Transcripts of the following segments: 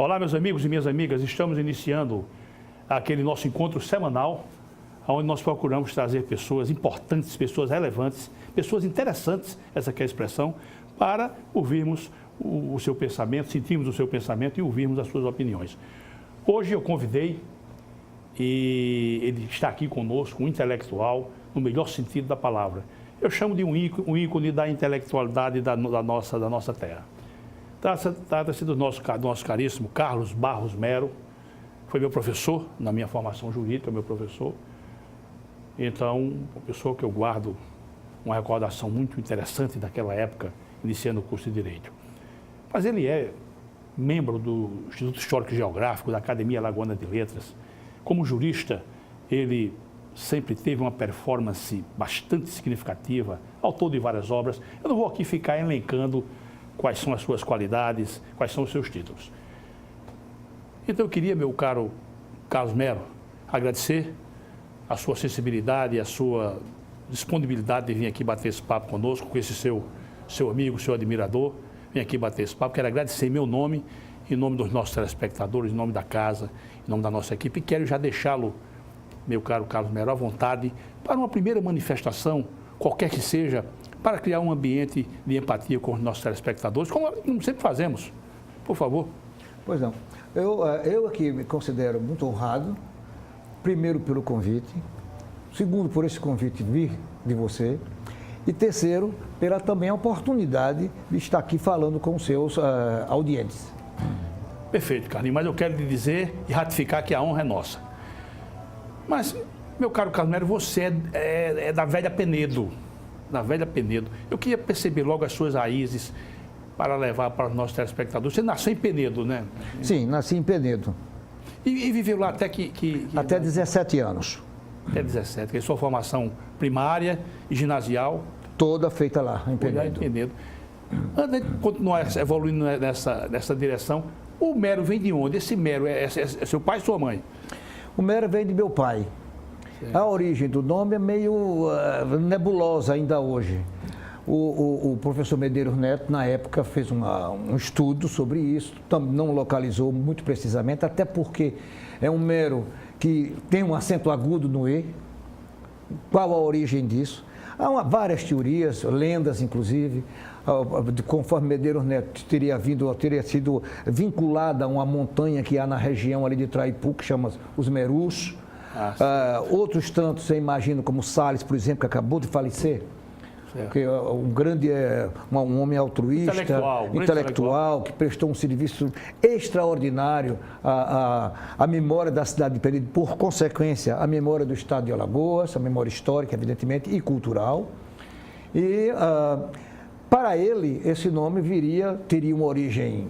Olá, meus amigos e minhas amigas, estamos iniciando aquele nosso encontro semanal, onde nós procuramos trazer pessoas importantes, pessoas relevantes, pessoas interessantes, essa que é a expressão, para ouvirmos o seu pensamento, sentirmos o seu pensamento e ouvirmos as suas opiniões. Hoje eu convidei, e ele está aqui conosco, um intelectual, no melhor sentido da palavra. Eu chamo de um ícone da intelectualidade da nossa terra. Trata-se do nosso caríssimo Carlos Barros Mero. Foi meu professor na minha formação jurídica, meu professor. Então, uma pessoa que eu guardo uma recordação muito interessante daquela época, iniciando o curso de Direito. Mas ele é membro do Instituto Histórico e Geográfico, da Academia Alagoana de Letras. Como jurista, ele sempre teve uma performance bastante significativa, autor de várias obras. Eu não vou aqui ficar elencando quais são as suas qualidades, quais são os seus títulos. Então eu queria, meu caro Carlos Mero, agradecer a sua sensibilidade e a sua disponibilidade de vir aqui bater esse papo conosco, com esse seu amigo, seu admirador. Vim aqui bater esse papo. Quero agradecer em meu nome, em nome dos nossos telespectadores, em nome da casa, em nome da nossa equipe. E quero já deixá-lo, meu caro Carlos Mero, à vontade para uma primeira manifestação, qualquer que seja, para criar um ambiente de empatia com os nossos telespectadores, como sempre fazemos. Por favor. Pois não. Eu aqui me considero muito honrado, primeiro pelo convite, segundo por esse convite vir de você, e terceiro, pela também a oportunidade de estar aqui falando com os seus audientes. Perfeito, Carlinhos, mas eu quero lhe dizer e ratificar que a honra é nossa. Mas, meu caro Carlos Mero, você é da velha Penedo, Eu queria perceber logo as suas raízes para levar para os nossos telespectadores. Você nasceu em Penedo, né? Sim, nasci em Penedo. E viveu lá até Até 17 anos. Até 17, que é sua formação primária e ginasial. Toda feita lá, em Penedo. Antes de continuar evoluindo nessa direção, o Mero vem de onde? Esse Mero é seu pai ou sua mãe? O Mero vem de meu pai. Certo. A origem do nome é meio nebulosa ainda hoje. O professor Medeiros Neto, na época, fez um estudo sobre isso, não localizou muito precisamente, até porque é um Mero que tem um acento agudo no E. Qual a origem disso? Há várias teorias, lendas inclusive, conforme Medeiros Neto teria sido vinculada a uma montanha que há na região ali de Traipu, que chama os Merus. Outros tantos, você imagina, como Salles, por exemplo, que acabou de falecer. Que é um homem altruísta, intelectual, que prestou um serviço extraordinário à memória da cidade de Penedo, por consequência, à memória do estado de Alagoas, a memória histórica, evidentemente, e cultural. E, para ele, esse nome teria uma origem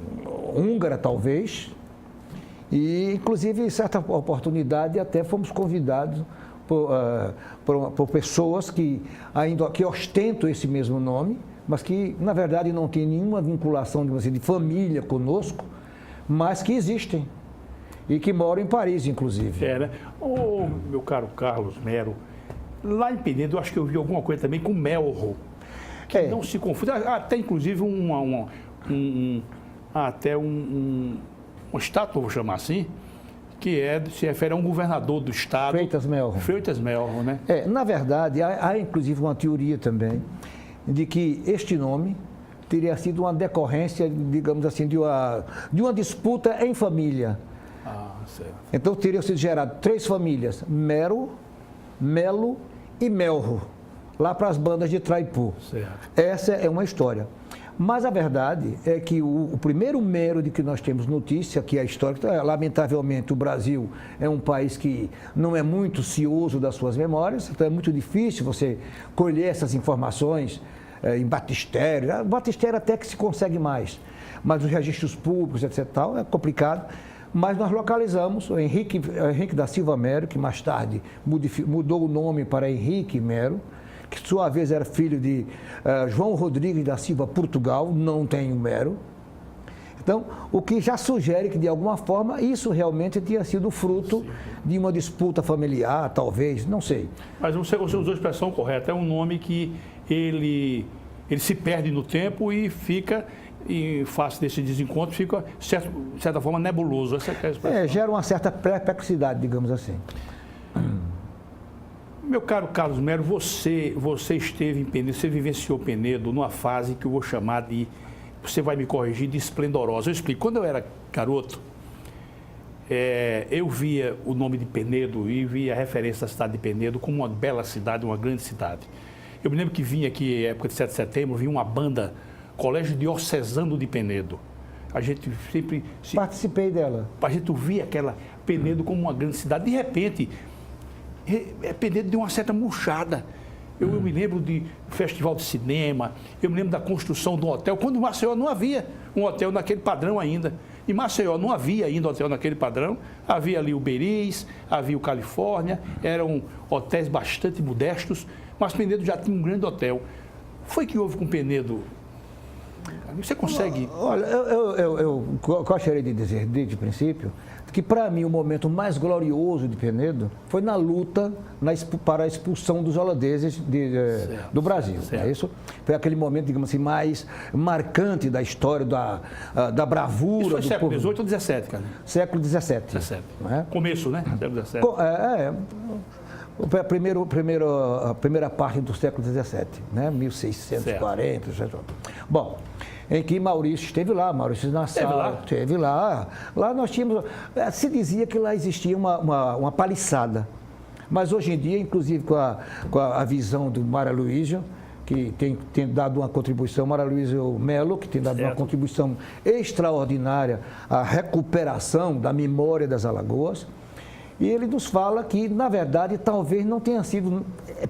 húngara, talvez, e, inclusive, em certa oportunidade, até fomos convidados por pessoas que ostentam esse mesmo nome, mas que, na verdade, não tem nenhuma vinculação de família conosco, mas que existem e que moram em Paris, inclusive. Né? Meu caro Carlos Mero, lá em Penedo, eu acho que eu vi alguma coisa também com Melro, que não se confunde, até inclusive uma estátua, vou chamar assim, que se refere a um governador do estado. Freitas Melro, né? Na verdade, há inclusive uma teoria também de que este nome teria sido uma decorrência, digamos assim, de uma disputa em família. Certo. Então, teriam sido geradas 3 famílias, Mero, Melo e Melro, lá para as bandas de Traipu. Certo. Essa é uma história. Mas a verdade é que o primeiro Mero de que nós temos notícia, que é histórico, lamentavelmente o Brasil é um país que não é muito cioso das suas memórias, então é muito difícil você colher essas informações em batistério. Batistério até que se consegue mais, mas os registros públicos, etc. Tal, é complicado. Mas nós localizamos o Henrique da Silva Mero, que mais tarde mudou o nome para Henrique Mero, que por sua vez era filho de João Rodrigues da Silva Portugal, não tem o Mero. Então, o que já sugere que, de alguma forma, isso realmente tinha sido fruto de uma disputa familiar, talvez, não sei. Mas você usou a expressão correta, é um nome que ele se perde no tempo e fica em face desse desencontro, fica, de certa forma, nebuloso. Essa é a expressão. Gera uma certa perplexidade, digamos assim. Meu caro Carlos Melo, você esteve em Penedo, você vivenciou Penedo numa fase que eu vou chamar de, você vai me corrigir, de esplendorosa. Eu explico. Quando eu era garoto, eu via o nome de Penedo e via a referência da cidade de Penedo como uma bela cidade, uma grande cidade. Eu me lembro que vinha aqui, época de 7 de setembro, vinha uma banda, Colégio Diocesano de Penedo. A gente sempre... Participei dela. A gente via aquela Penedo como uma grande cidade. De repente, Penedo deu uma certa murchada. Eu me lembro de festival de cinema, eu me lembro da construção de um hotel, quando em Maceió não havia um hotel naquele padrão ainda. Em Maceió não havia ainda hotel naquele padrão, havia ali o Beriz, havia o Califórnia, eram hotéis bastante modestos, mas Penedo já tinha um grande hotel. Foi que houve com Penedo? Você consegue... Olha, eu gostaria de dizer, desde o princípio, que para mim o momento mais glorioso de Penedo foi na luta para a expulsão dos holandeses do Brasil. É isso? Foi aquele momento, digamos assim, mais marcante da história, da bravura. Isso foi do século povo. XVIII ou XVII, cara? Século XVII. 17. Né? Começo, né? Século XVII. A primeira parte do século XVII, né? 1640. Certo. Bom, em que Maurício esteve lá, Maurício Nassau esteve lá. Lá nós tínhamos, se dizia que lá existia uma paliçada, mas hoje em dia, inclusive com a visão do Mário Aloysio, que tem dado uma contribuição, Mário Aloysio Melo, que tem dado uma contribuição extraordinária à recuperação da memória das Alagoas. E ele nos fala que, na verdade, talvez não tenha sido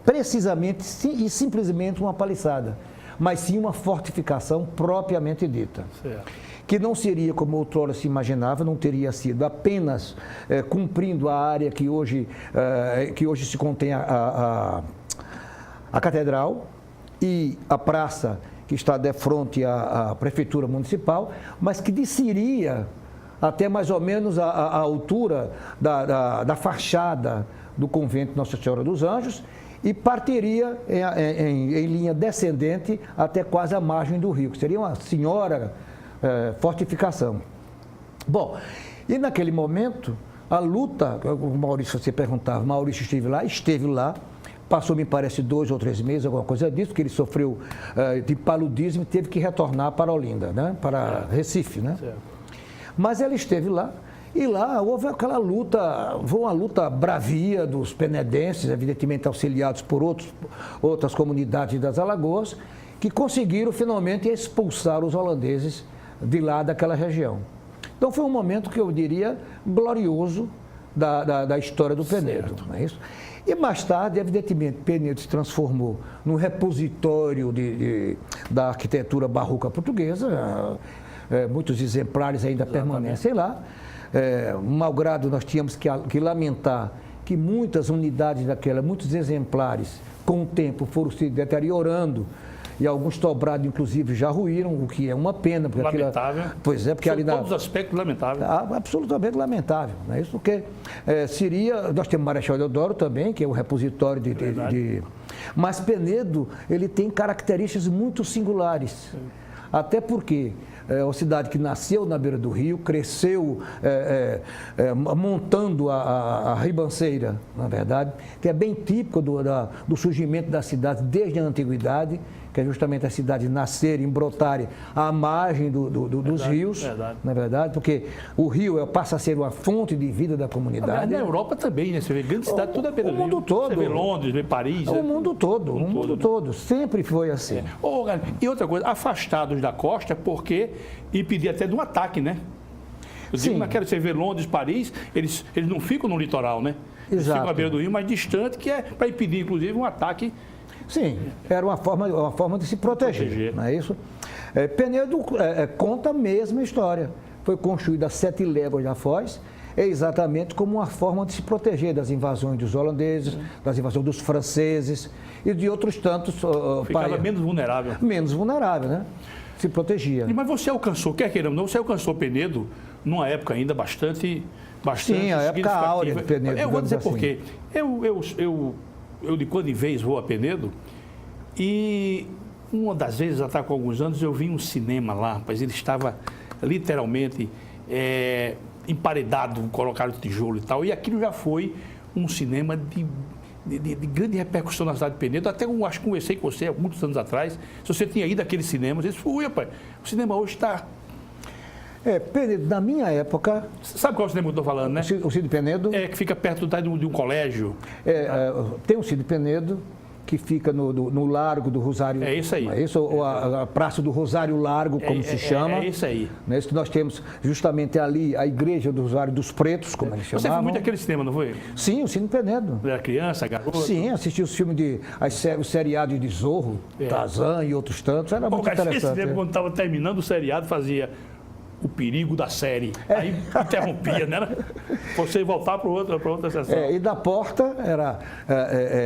precisamente e simplesmente uma paliçada, mas sim uma fortificação propriamente dita. Certo. Que não seria, como outrora se imaginava, não teria sido apenas cumprindo a área que hoje se contém a catedral e a praça que está de frente à prefeitura municipal, mas que desceria até mais ou menos a altura da fachada do convento Nossa Senhora dos Anjos e partiria em linha descendente até quase a margem do rio, que seria uma senhora fortificação. Bom, e naquele momento, a luta, o Maurício, você perguntava, Maurício esteve lá, passou, me parece, 2 ou 3 meses, alguma coisa disso, porque ele sofreu de paludismo e teve que retornar para Olinda, né? Para Recife, né? Certo. Mas ele esteve lá, e lá houve aquela luta, foi uma luta bravia dos penedenses, evidentemente auxiliados por outras comunidades das Alagoas, que conseguiram finalmente expulsar os holandeses de lá daquela região. Então foi um momento que eu diria glorioso da história do Penedo, não é isso? E mais tarde, evidentemente, Penedo se transformou num repositório da arquitetura barroca portuguesa. Muitos exemplares ainda permanecem lá. Malgrado nós tínhamos que lamentar que muitas unidades muitos exemplares, com o tempo, foram se deteriorando e alguns sobrados, inclusive, já ruíram, o que é uma pena. Porque lamentável. Pois é, porque ali todos os aspectos lamentáveis. Absolutamente lamentável. Não é isso? Porque nós temos Marechal Deodoro também, que é o repositório Mas Penedo, ele tem características muito singulares. Até porque é uma cidade que nasceu na beira do rio, cresceu montando a ribanceira, na verdade, que é bem típico do surgimento da cidade desde a antiguidade, que é justamente a cidade nascer, embrotar à margem dos rios, na verdade, porque o rio passa a ser uma fonte de vida da comunidade. Na Europa também, né? Você vê grande cidade, tudo é beira do rio. O mundo todo. Você vê Londres, vê Paris. O mundo todo, o mundo todo. Sempre foi assim. E outra coisa, afastados da costa, porque impedir até de um ataque, né? Eu digo, naquela, você vê Londres, Paris, eles não ficam no litoral, né? Eles ficam à beira do rio, mas distante, que é para impedir, inclusive, um ataque. Sim, era uma forma de se proteger. Não é isso? Penedo conta a mesma história. Foi construída a 7 léguas da Foz, exatamente como uma forma de se proteger das invasões dos holandeses, das invasões dos franceses e de outros tantos Ficava menos vulnerável. Menos vulnerável, né? Se protegia. Mas você alcançou, quer queiramos não, você alcançou Penedo numa época ainda bastante Sim, a época áurea de Penedo. Eu vou dizer por quê. Eu de quando em vez vou a Penedo e Uma das vezes, até com alguns anos, eu vi um cinema lá, rapaz, ele estava literalmente emparedado, colocaram tijolo e tal, e aquilo já foi um cinema de grande repercussão na cidade de Penedo. Até eu acho que conversei com você há muitos anos atrás, se você tinha ido àquele cinema, você disse, fui, rapaz, o cinema hoje está... Penedo, na minha época... Sabe qual é o cinema que eu estou falando, né? O Cine Penedo? É, que fica perto de um colégio. Tem o Cine Penedo, que fica no Largo do Rosário. É isso aí. É isso, ou a Praça do Rosário Largo, como se chama. É isso aí. É isso que nós temos justamente ali, a Igreja do Rosário dos Pretos, como eles chamavam. Você foi muito àquele cinema, não foi? Sim, o Cine Penedo. Era criança, garoto? Sim, assisti os filmes os seriados de Zorro, Tarzan e outros tantos. Era muito interessante. Esse cinema, quando estava terminando o seriado, fazia O Perigo da Série. Aí interrompia, né? Você voltar para outra sessão. E da porta era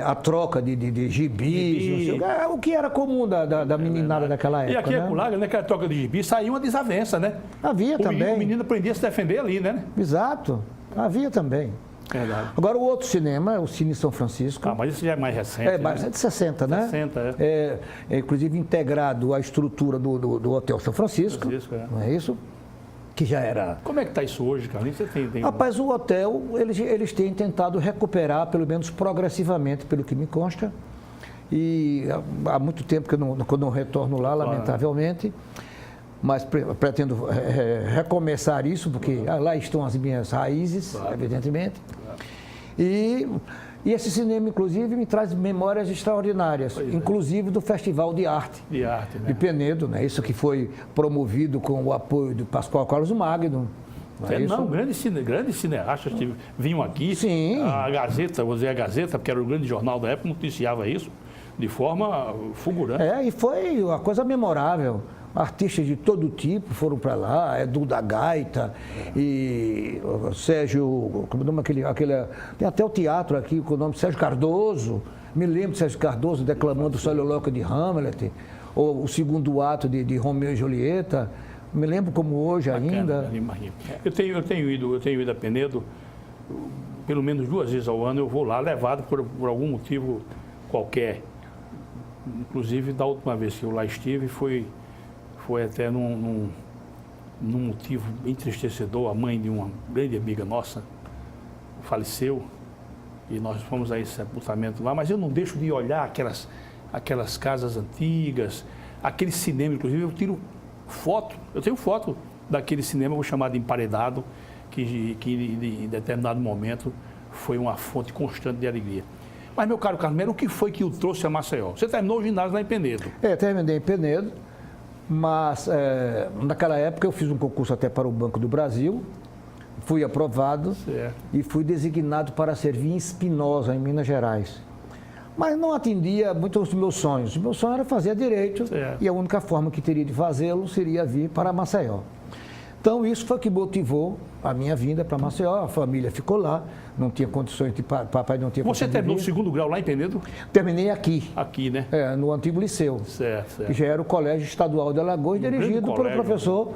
a troca de gibis, não sei, o que era comum da meninada daquela época. E aqui né? Culaga, né, que era troca de gibis, saía uma desavença, né? Havia também. O menino aprendia a se defender ali, né? Exato, havia também. Verdade. Agora, o outro cinema é o Cine São Francisco. Mas isso já é mais recente. Mais de 60, né? 60, é. Inclusive integrado à estrutura do Hotel São Francisco. Não é isso? Que já era... Como é que está isso hoje, Carlinhos? Você tem... Rapaz, o hotel, eles têm tentado recuperar, pelo menos progressivamente, pelo que me consta. E há muito tempo que eu não retorno lá, lamentavelmente. Mas pretendo recomeçar isso, porque lá estão as minhas raízes, evidentemente. E esse cinema, inclusive, me traz memórias extraordinárias, inclusive do Festival de Arte de Penedo, né? Isso que foi promovido com o apoio do Pascoal Carlos Magno. Grandes cineastas que vinham aqui. Sim. A Gazeta, vou dizer a Gazeta, porque era o grande jornal da época, noticiava isso de forma fulgurante. E foi uma coisa memorável. Artistas de todo tipo foram para lá, Edu da Gaita e Sérgio, como nome aquele, tem até o teatro aqui com o nome Sérgio Cardoso, me lembro de Sérgio Cardoso declamando o Soliloquio de Hamlet, ou o segundo ato de Romeu e Julieta, me lembro como hoje ainda. Eu tenho ido a Penedo, pelo menos 2 vezes ao ano eu vou lá, levado por algum motivo qualquer. Inclusive, da última vez que eu lá estive, foi até num motivo entristecedor. A mãe de uma grande amiga nossa faleceu e nós fomos a esse sepultamento lá, mas eu não deixo de olhar aquelas casas antigas, aquele cinema, inclusive eu tenho foto daquele cinema, vou chamar de emparedado, que em determinado momento foi uma fonte constante de alegria. Mas, meu caro Carlos, o que foi que o trouxe a Maceió? Você terminou o ginásio lá em Penedo. Terminei em Penedo. Mas, naquela época, eu fiz um concurso até para o Banco do Brasil, fui aprovado e fui designado para servir em Espinosa, em Minas Gerais. Mas não atendia muito os meus sonhos. O meu sonho era fazer direito e a única forma que teria de fazê-lo seria vir para Maceió. Então, isso foi que motivou a minha vinda para Maceió. A família ficou lá, não tinha condições de... Papai não tinha condições. Você terminou o 2º grau lá em Penedo? Terminei aqui. Aqui, né? No antigo liceu. Certo. Que já era o Colégio Estadual de Alagoas, dirigido pelo professor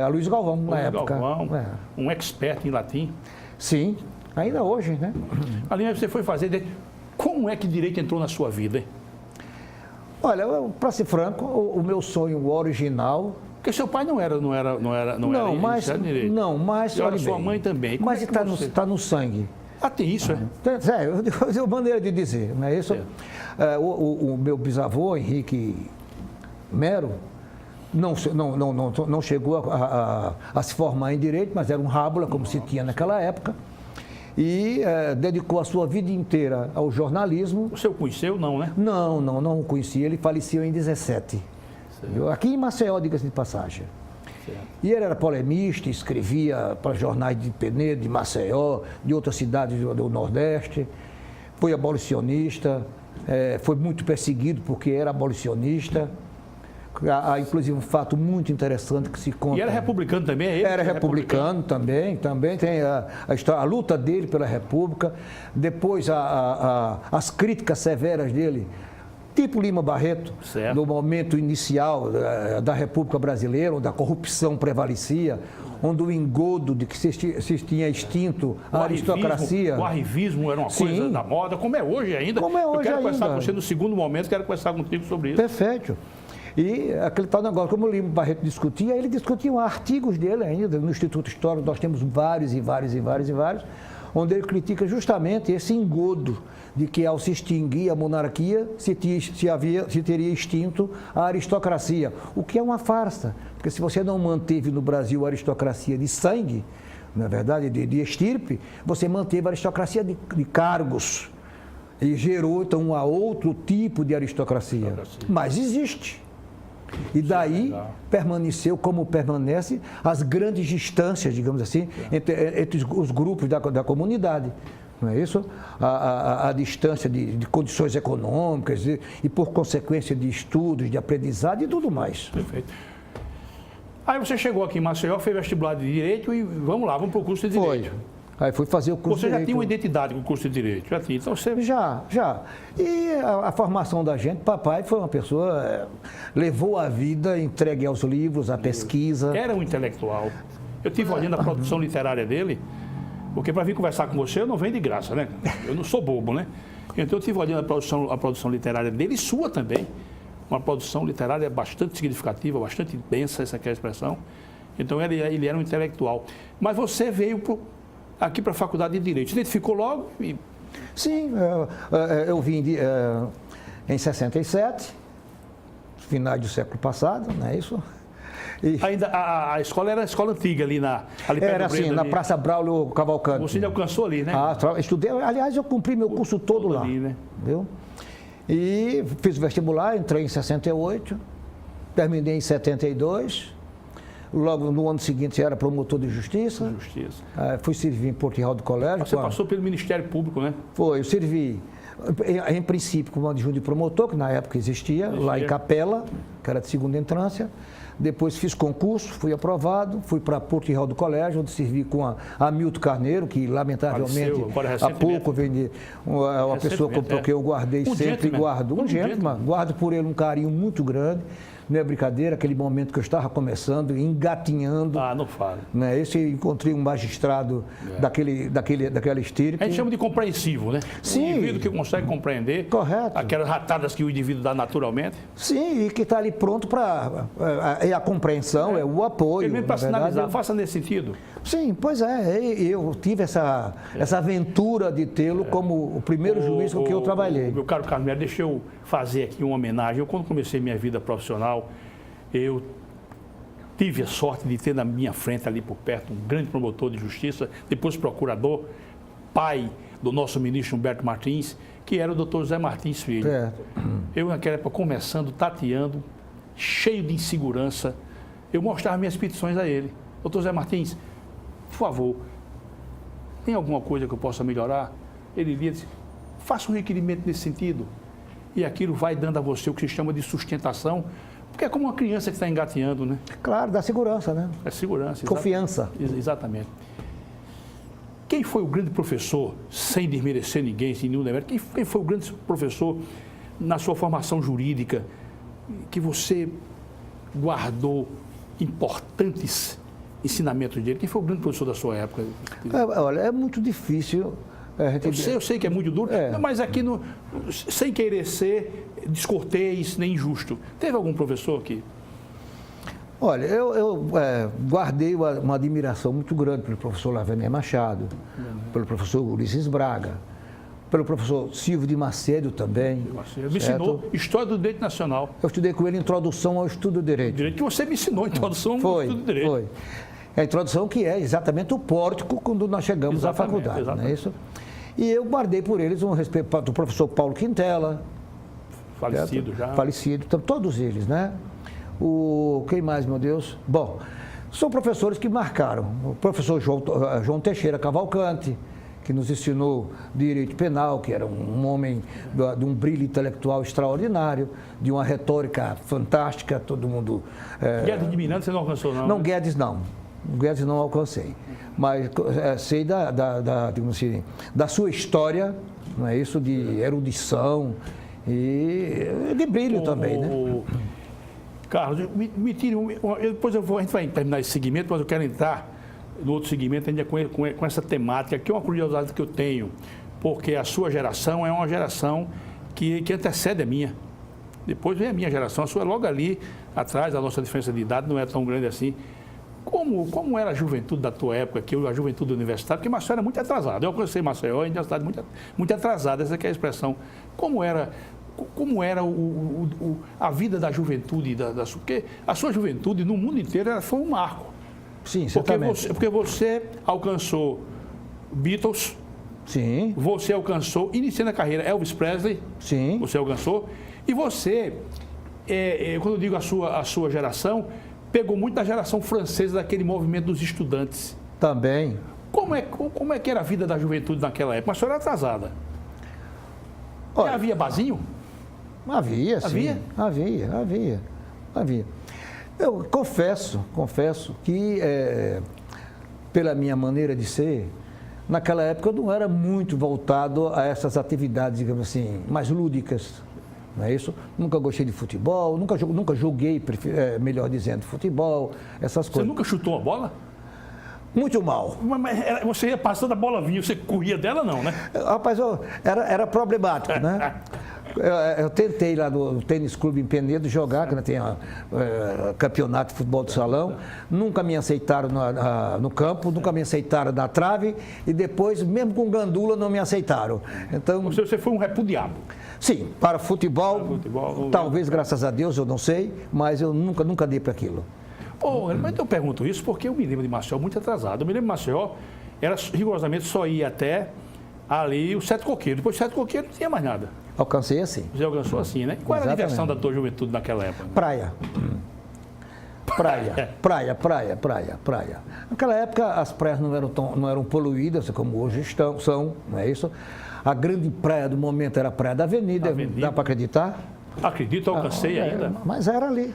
Aloysio Galvão, na época. Galvão, um expert em latim. Sim, ainda hoje, né? Ali você foi fazer... Como é que direito entrou na sua vida, hein? Olha, para ser franco, o meu sonho original... Porque seu pai não era mas olha sua mãe também. Mas está no sangue. Tem isso, é maneira de dizer, não é isso? O meu bisavô, Henrique Mero, não chegou a se formar em direito, mas era um rábula, como se tinha naquela época, e dedicou a sua vida inteira ao jornalismo. O senhor conheceu, não, né? Não o conheci, ele faleceu em 17. Aqui em Maceió, diga-se de passagem. E ele era polemista, escrevia para jornais de Penedo, de Maceió, de outras cidades do Nordeste. Foi abolicionista, foi muito perseguido porque era abolicionista. Há, inclusive, um fato muito interessante que se conta. E era republicano também? Era republicano também tem a luta dele pela República. Depois, as críticas severas dele tipo Lima Barreto, certo. no momento inicial da República Brasileira, onde a corrupção prevalecia, onde o engodo de que se tinha extinto a aristocracia. O arrivismo era uma coisa da moda, como é hoje ainda. Como é hoje Eu quero ainda. conversar com você no segundo momento, quero conversar contigo sobre isso. Perfeito. E aquele tal negócio, como o Lima Barreto discutia, ele discutia artigos dele ainda, no Instituto Histórico nós temos vários, onde ele critica justamente esse engodo de que ao se extinguir a monarquia, se teria extinto a aristocracia, o que é uma farsa, porque se você não manteve no Brasil a aristocracia de sangue, na verdade, de estirpe, você manteve a aristocracia de cargos e gerou então um outro tipo de aristocracia. Mas existe. E daí permaneceu como permanece as grandes distâncias, digamos assim, entre os grupos da comunidade. Não é isso? A distância de condições econômicas e, por consequência, de estudos, de aprendizado e tudo mais. Perfeito. Aí você chegou aqui em Maceió, fez vestibular de Direito e vamos lá, vamos para o curso de Direito. Foi. Aí fui fazer o curso de Direito. Você já tinha uma identidade com o curso de Direito? Já tinha. Então você... Já. E a formação da gente, papai foi uma pessoa, levou a vida entregue aos livros, à pesquisa. Era um intelectual. Eu estive olhando a produção literária dele, porque para vir conversar com você eu não venho de graça, né? Eu não sou bobo, né? Então eu estive olhando a produção literária dele e sua também. Uma produção literária bastante significativa, bastante densa, essa que é a expressão. Então ele era um intelectual. Mas você veio aqui para a Faculdade de Direito. Você identificou logo? Sim, eu vim em 67, finais do século passado, não é isso? E ainda a escola era a escola antiga ali era assim, na Praça Braulio Cavalcante. Você ainda alcançou ali, né? Estudei, aliás, eu cumpri meu curso todo lá. Ali, né? Viu? E fiz o vestibular, entrei em 68, terminei em 72. Logo no ano seguinte era promotor de justiça. Fui servir em Porto Real do Colégio. Você passou pelo Ministério Público, né? Foi, eu servi em princípio como adjunto de promotor, que na época existia, lá em Capela, que era de segunda entrância. Depois fiz concurso, fui aprovado, fui para Porto Real do Colégio, onde servi com a Hamilton Carneiro, que lamentavelmente há pouco vendi, uma pessoa com que eu guardei sempre, guardo guardo por ele um carinho muito grande. Não é brincadeira, aquele momento que eu estava começando, engatinhando. Não fala. Né? Esse encontrei um magistrado daquela estirpe. A gente chama de compreensivo, né? Sim. Um indivíduo que consegue compreender. Correto. Aquelas ratadas que o indivíduo dá naturalmente. Sim, e que está ali pronto para... É a compreensão, é o apoio. Primeiro para sinalizar, faça nesse sentido. Sim, pois é. Eu tive essa aventura de tê-lo como o primeiro juiz com quem eu trabalhei. Meu caro Carmelo, deixa eu fazer aqui uma homenagem. Eu, quando comecei minha vida profissional, eu tive a sorte de ter na minha frente, ali por perto, um grande promotor de justiça, depois procurador, pai do nosso ministro Humberto Martins, que era o doutor José Martins Filho. Eu, naquela época, começando, tateando, cheio de insegurança, eu mostrava minhas petições a ele. Doutor José Martins, por favor, tem alguma coisa que eu possa melhorar? Ele lia e disse, faça um requerimento nesse sentido. E aquilo vai dando a você o que se chama de sustentação, porque é como uma criança que está engatinhando, né? Claro, dá segurança, né? É segurança. Confiança. Exatamente. Quem foi o grande professor, sem desmerecer ninguém, sem nenhum demérito, quem foi o grande professor na sua formação jurídica que você guardou importantes ensinamentos dele? Quem foi o grande professor da sua época? Olha, é muito difícil. Eu sei que é muito duro, mas aqui, sem querer ser descortês nem injusto, teve algum professor que... Olha, eu guardei uma admiração muito grande pelo professor Lavernet Machado, pelo professor Ulisses Braga, pelo professor Silvio de Macedo também. Me ensinou História do Direito Nacional. Eu estudei com ele Introdução ao Estudo do Direito. Direito que você me ensinou, Introdução ao Estudo do Direito. Foi. A introdução que é exatamente o pórtico quando nós chegamos à faculdade, não é isso? E eu guardei por eles um respeito do professor Paulo Quintela. Falecido já. Falecido, todos eles, né? Quem mais, meu Deus? Bom, são professores que marcaram. O professor João Teixeira Cavalcante, que nos ensinou direito penal, que era um homem de um brilho intelectual extraordinário, de uma retórica fantástica, todo mundo... Guedes de Miranda você não alcançou, não? Não, Guedes não. Guedes não alcancei. Mas sei digamos assim, da sua história, não é isso, de erudição E de brilho também, né? Carlos, me tire depois a gente vai terminar esse segmento, mas eu quero entrar no outro segmento ainda com essa temática, que é uma curiosidade que eu tenho, porque a sua geração é uma geração que antecede a minha. Depois vem a minha geração, a sua é logo ali atrás, a nossa diferença de idade não é tão grande assim. Como era a juventude da tua época, a juventude universitária? Porque Maceió era muito atrasada. Eu conheci Maceió, é uma cidade muito atrasada, essa que é a expressão. Como era a vida da juventude, porque a sua juventude no mundo inteiro foi um marco. Sim, certamente. Porque você alcançou Beatles, sim. Você alcançou, iniciando a carreira, Elvis Presley, sim. Você alcançou, e você, quando eu digo a sua geração, pegou muito da geração francesa, daquele movimento dos estudantes. Também. Como é que era a vida da juventude naquela época? Mas a senhora era atrasada. Olha, havia barzinho? Havia, sim. Havia. Eu confesso que, pela minha maneira de ser, naquela época eu não era muito voltado a essas atividades, digamos assim, mais lúdicas. Não é isso? Nunca gostei de futebol, nunca joguei, melhor dizendo, futebol, essas coisas. Você nunca chutou a bola? Muito mal. Mas você ia passando a bola vinha, você corria dela não, né? Rapaz, era problemático, né? Eu tentei lá no Tênis Clube em Penedo jogar, quando tinha campeonato de futebol de salão. Nunca me aceitaram no campo, nunca me aceitaram na trave e depois, mesmo com gandula, não me aceitaram. Então, você foi um repudiado. Sim, para futebol, talvez, graças a Deus, eu não sei, mas eu nunca dei para aquilo. Mas eu pergunto isso porque eu me lembro de Maceió muito atrasado. Eu me lembro de Maceió, rigorosamente só ia até ali o Sete Coqueiros. Depois do Sete Coqueiros não tinha mais nada. Alcancei assim. Você alcançou assim, né? Qual era a diversão da tua juventude naquela época? Praia. Naquela época as praias não eram poluídas como hoje são, não é isso? A grande praia do momento era a Praia da Avenida. Dá para acreditar? Acredito, alcancei ainda. Mas era ali.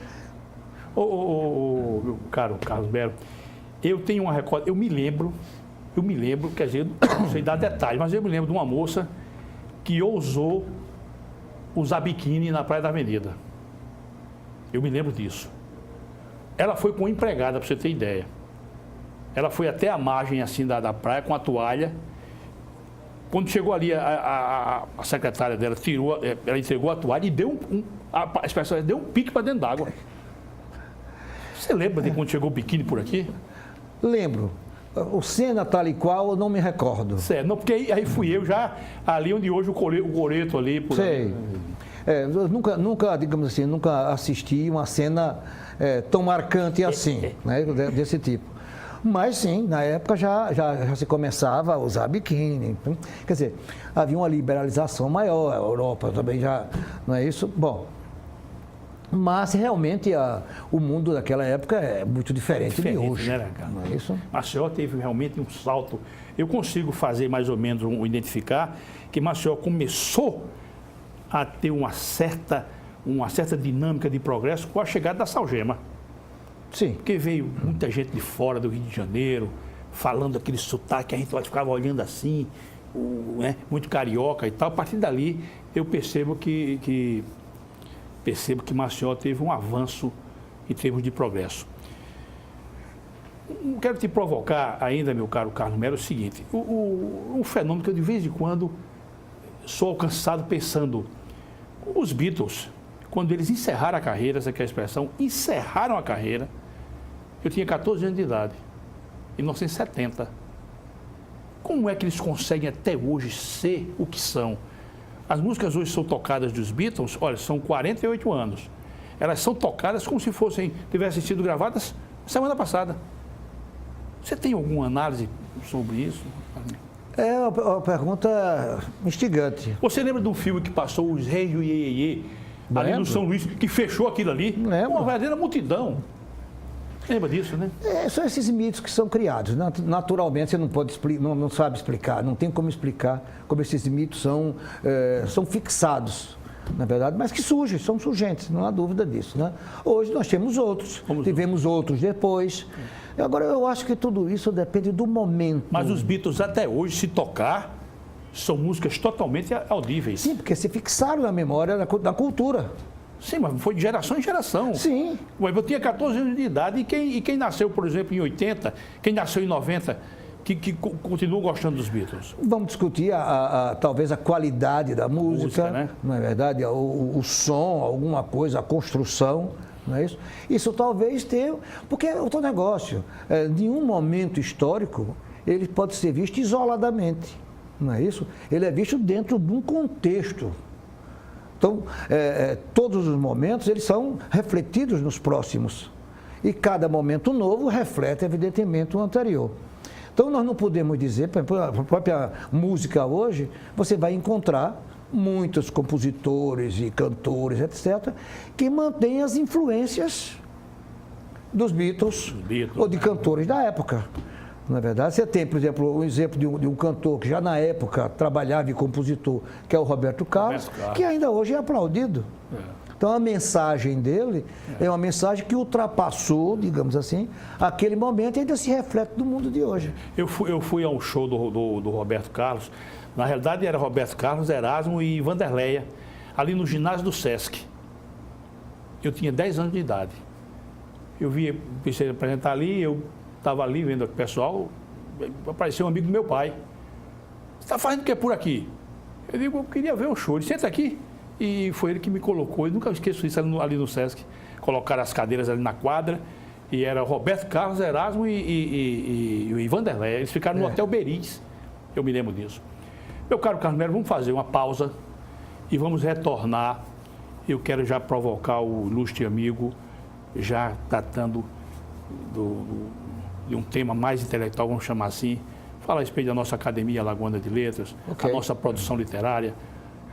Meu caro Carlos Belo, eu tenho uma recordação, eu me lembro, quer dizer, não sei dar detalhes, mas eu me lembro de uma moça que ousou usar biquíni na Praia da Avenida. Eu me lembro disso. Ela foi com uma empregada, para você ter ideia. Ela foi até a margem assim da praia com a toalha. Quando chegou ali, a secretária dela ela entregou a toalha e deu a expressão deu um pique para dentro d'água. Você lembra de quando chegou o biquíni por aqui? Lembro. O cena tal e qual, eu não me recordo. Certo, não, porque aí fui eu já ali onde hoje o coreto ali. Sei. Eu nunca, digamos assim, nunca assisti uma cena tão marcante assim, né, desse tipo. Mas sim, na época já se começava a usar biquíni. Quer dizer, havia uma liberalização maior, a Europa também já, não é isso? Bom, mas realmente o mundo daquela época é muito diferente de hoje. Né, cara? Não é isso? Maceió teve realmente um salto. Eu consigo fazer mais ou menos identificar que Maceió começou a ter uma certa dinâmica de progresso com a chegada da Salgema. Sim. Porque veio muita gente de fora do Rio de Janeiro, falando aquele sotaque, a gente ficava olhando assim, muito carioca e tal. A partir dali, eu percebo que Maceió teve um avanço em termos de progresso. Quero te provocar ainda, meu caro Carlos Melo, o seguinte, um fenômeno que eu de vez em quando sou alcançado pensando, os Beatles, quando eles encerraram a carreira, essa que é a expressão, encerraram a carreira, eu tinha 14 anos de idade, em 1970. Como é que eles conseguem até hoje ser o que são? As músicas hoje são tocadas dos Beatles, olha, são 48 anos. Elas são tocadas como se tivessem sido gravadas semana passada. Você tem alguma análise sobre isso? É uma pergunta instigante. Você lembra de um filme que passou Os Reis do Iê, ali no São Luís, que fechou aquilo ali? Lembro. Uma verdadeira multidão. Lembra disso, né? São esses mitos que são criados. Naturalmente, você não sabe explicar, não tem como explicar como esses mitos são fixados, na verdade, mas que surgem, são surgentes, não há dúvida disso, né? Hoje nós temos outros, tivemos outros depois. Agora, eu acho que tudo isso depende do momento. Mas os Beatles, até hoje, se tocar, são músicas totalmente audíveis. Sim, porque se fixaram na memória da cultura. Sim, mas foi de geração em geração. Sim. Eu tinha 14 anos de idade e quem nasceu, por exemplo, em 80, quem nasceu em 90, que continua gostando dos Beatles? Vamos discutir talvez a qualidade da música, né? Não é verdade? O som, alguma coisa, a construção, não é isso? Isso talvez tenha, porque é outro negócio. De um momento histórico, ele pode ser visto isoladamente, não é isso? Ele é visto dentro de um contexto. Então, todos os momentos, eles são refletidos nos próximos. E cada momento novo reflete, evidentemente, o anterior. Então, nós não podemos dizer, por exemplo, a própria música hoje, você vai encontrar muitos compositores e cantores, etc., que mantêm as influências dos Beatles ou de cantores da época. Na verdade, você tem, por exemplo, um exemplo de um cantor que já na época trabalhava e compositor, que é o Roberto Carlos, que ainda hoje é aplaudido. Então, a mensagem dele é uma mensagem que ultrapassou, digamos assim, aquele momento e ainda se reflete no mundo de hoje. Eu fui a um show do Roberto Carlos. Na realidade, era Roberto Carlos, Erasmo e Vanderleia, ali no ginásio do Sesc. Eu tinha 10 anos de idade. Eu pensei em apresentar ali, eu estava ali vendo o pessoal, apareceu um amigo do meu pai. Você está fazendo o que por aqui? Eu digo, eu queria ver o show. Ele, senta aqui. E foi ele que me colocou, eu nunca esqueço isso ali no Sesc. Colocaram as cadeiras ali na quadra, e era Roberto Carlos, Erasmo e Vanderleia. Eles ficaram no Hotel Beriz, eu me lembro disso. Meu caro Carlos Melo, vamos fazer uma pausa e vamos retornar. Eu quero já provocar o ilustre amigo, já tratando de um tema mais intelectual, vamos chamar assim. Fala a respeito da nossa Academia Alagoana de Letras, a nossa produção literária.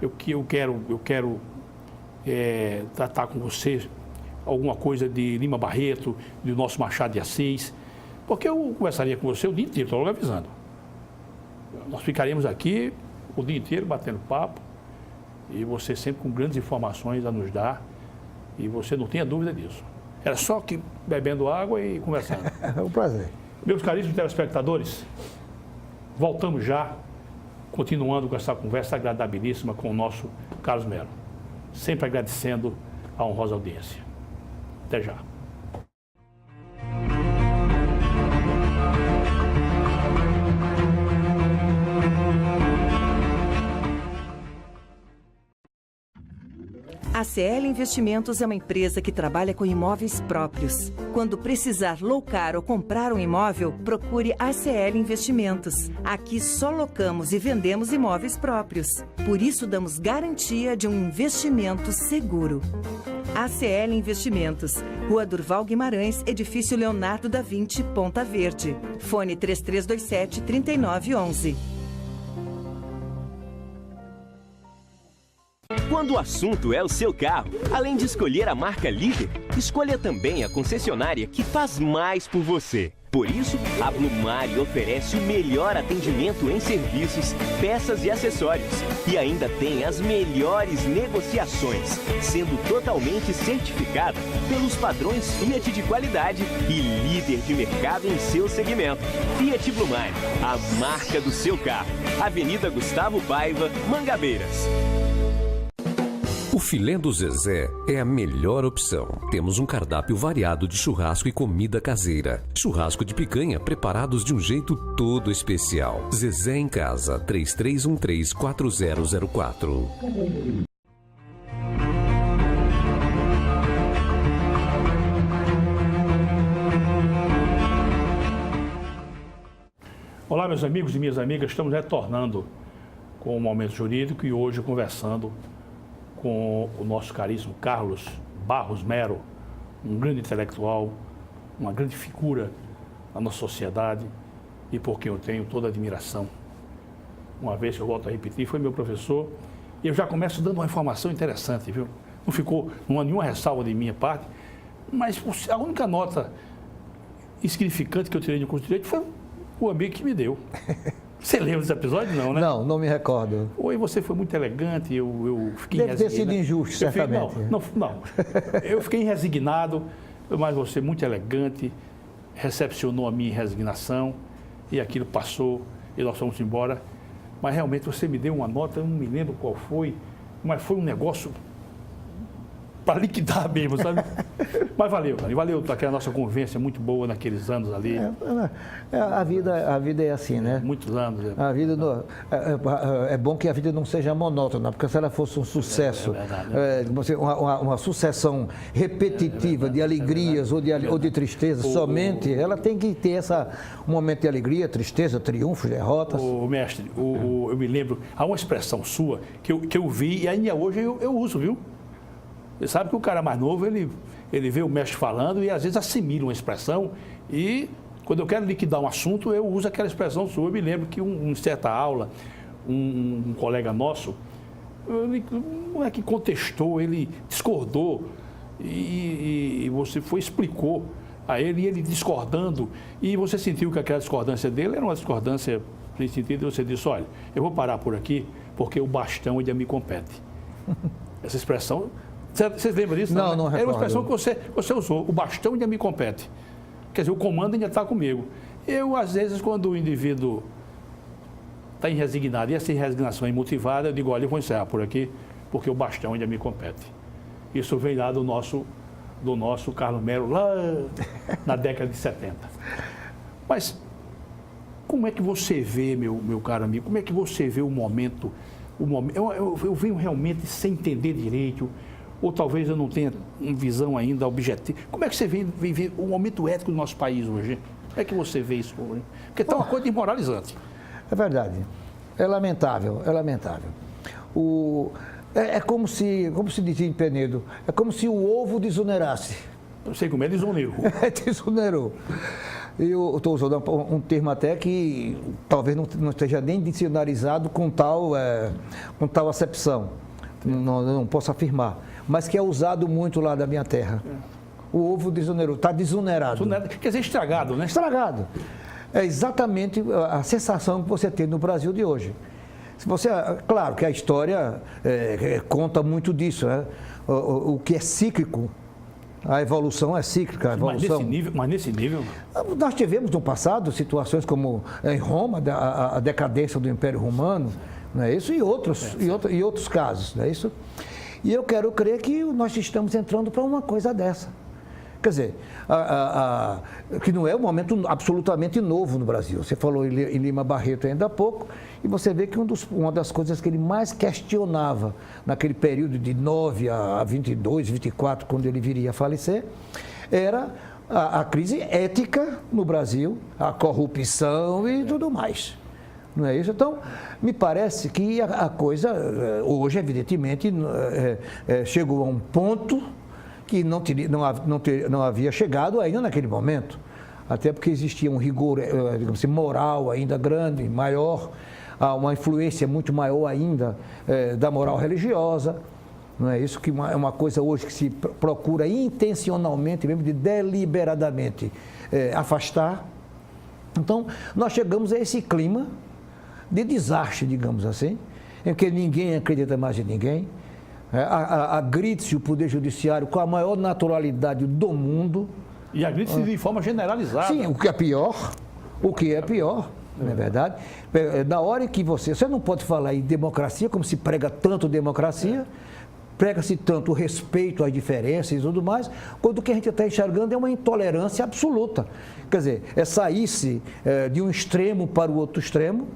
Eu quero tratar com você alguma coisa de Lima Barreto, do nosso Machado de Assis, porque eu conversaria com você o dia inteiro, estou logo avisando. Nós ficaríamos aqui o dia inteiro batendo papo, e você sempre com grandes informações a nos dar, e você não tenha dúvida disso. Era só que bebendo água e conversando. É um prazer. Meus caríssimos telespectadores, voltamos já, continuando com essa conversa agradabilíssima com o nosso Carlos Melo. Sempre agradecendo a honrosa audiência. Até já. A CL Investimentos é uma empresa que trabalha com imóveis próprios. Quando precisar locar ou comprar um imóvel, procure a CL Investimentos. Aqui só locamos e vendemos imóveis próprios. Por isso damos garantia de um investimento seguro. ACL Investimentos, Rua Durval Guimarães, Edifício Leonardo da Vinci, Ponta Verde. Fone 3327-3911. Quando o assunto é o seu carro, além de escolher a marca líder, escolha também a concessionária que faz mais por você. Por isso, a Blumari oferece o melhor atendimento em serviços, peças e acessórios. E ainda tem as melhores negociações, sendo totalmente certificada pelos padrões Fiat de qualidade e líder de mercado em seu segmento. Fiat Blumari, a marca do seu carro. Avenida Gustavo Paiva, Mangabeiras. O filé do Zezé é a melhor opção. Temos um cardápio variado de churrasco e comida caseira. Churrasco de picanha preparados de um jeito todo especial. Zezé em Casa, 3313-4004. Olá, meus amigos e minhas amigas. Estamos retornando com o Momento Jurídico e hoje conversando com o nosso caríssimo Carlos Barros Melo, um grande intelectual, uma grande figura na nossa sociedade e por quem eu tenho toda a admiração. Uma vez que eu volto a repetir, foi meu professor e eu já começo dando uma informação interessante, viu? Não ficou nenhuma ressalva de minha parte, mas a única nota insignificante que eu tirei de curso de Direito foi o amigo que me deu. Você lembra desse episódio? Não, né? Não me recordo. Oi, você foi muito elegante, eu fiquei Deve ter sido injusto, certamente. Não. Eu fiquei resignado, mas você muito elegante, recepcionou a minha resignação e aquilo passou e nós fomos embora. mas realmente você me deu uma nota, eu não me lembro qual foi, mas foi um negócio para liquidar mesmo, sabe? Mas valeu, aquela nossa convivência muito boa naqueles anos ali. A vida é assim, né? Muitos anos. A vida é bom que a vida não seja monótona, porque se ela fosse um sucesso, uma sucessão repetitiva de alegrias ou de tristezas somente, ela tem que ter um momento de alegria, tristeza, triunfos, derrotas. Mestre, eu me lembro, há uma expressão sua que eu vi e ainda hoje eu uso, viu? Você sabe que o cara mais novo, ele vê o mestre falando e às vezes assimila uma expressão e quando eu quero liquidar um assunto, eu uso aquela expressão sua. Eu me lembro que em certa aula, um colega nosso, não é que contestou, ele discordou e você explicou a ele e ele discordando e você sentiu que aquela discordância dele era uma discordância nesse sentido e você disse, olha, eu vou parar por aqui porque o bastão ainda me compete. Essa expressão... Vocês lembram disso? Não recordo. Era uma expressão que você usou, o bastão ainda me compete. Quer dizer, o comando ainda está comigo. Eu, às vezes, quando o indivíduo está resignado e essa resignação é imotivada, eu digo, olha, eu vou encerrar por aqui, porque o bastão ainda me compete. Isso vem lá do nosso Carlos Melo, lá na década de 70. Mas, como é que você vê, meu caro amigo, como é que você vê o momento? Eu venho realmente sem entender direito, ou talvez eu não tenha uma visão ainda objetiva. Como é que você vê o momento ético do nosso país hoje? Como é que você vê isso hoje? Porque está uma coisa desmoralizante. É verdade. É lamentável. É como se dizia em Penedo, é como se o ovo desonerasse. Eu sei como é, desonerou. Desonerou. Eu estou usando um termo até que talvez não esteja nem dicionarizado com tal acepção. Não posso afirmar. Mas que é usado muito lá da minha terra. O ovo desonerou, está desonerado. Quer dizer, estragado, né? Estragado. É exatamente a sensação que você tem no Brasil de hoje. Claro que a história conta muito disso, né? O que é cíclico. A evolução é cíclica. Mas nesse nível... Nós tivemos no passado situações como em Roma, a decadência do Império Romano, não é isso? E outros casos, não é isso? E eu quero crer que nós estamos entrando para uma coisa dessa. Quer dizer, que não é um momento absolutamente novo no Brasil. Você falou em Lima Barreto ainda há pouco, e você vê que uma das coisas que ele mais questionava naquele período de 9 a 22, 24, quando ele viria a falecer, era a crise ética no Brasil, a corrupção e tudo mais. Não é isso? Então, me parece que a coisa, hoje, evidentemente, chegou a um ponto que não havia chegado ainda naquele momento, até porque existia um rigor, digamos assim, moral ainda grande, maior, uma influência muito maior ainda da moral religiosa. Não é isso que é uma coisa hoje que se procura intencionalmente, mesmo deliberadamente, afastar. Então, nós chegamos a esse clima de desastre, digamos assim, em que ninguém acredita mais em ninguém. Agride-se o Poder Judiciário com a maior naturalidade do mundo. E agride-se de forma generalizada. Sim, o que é pior, não é verdade? Na hora em que você não pode falar em democracia, como se prega tanto democracia, prega-se tanto o respeito às diferenças e tudo mais, quando o que a gente está enxergando é uma intolerância absoluta. Quer dizer, é sair-se de um extremo para o outro extremo,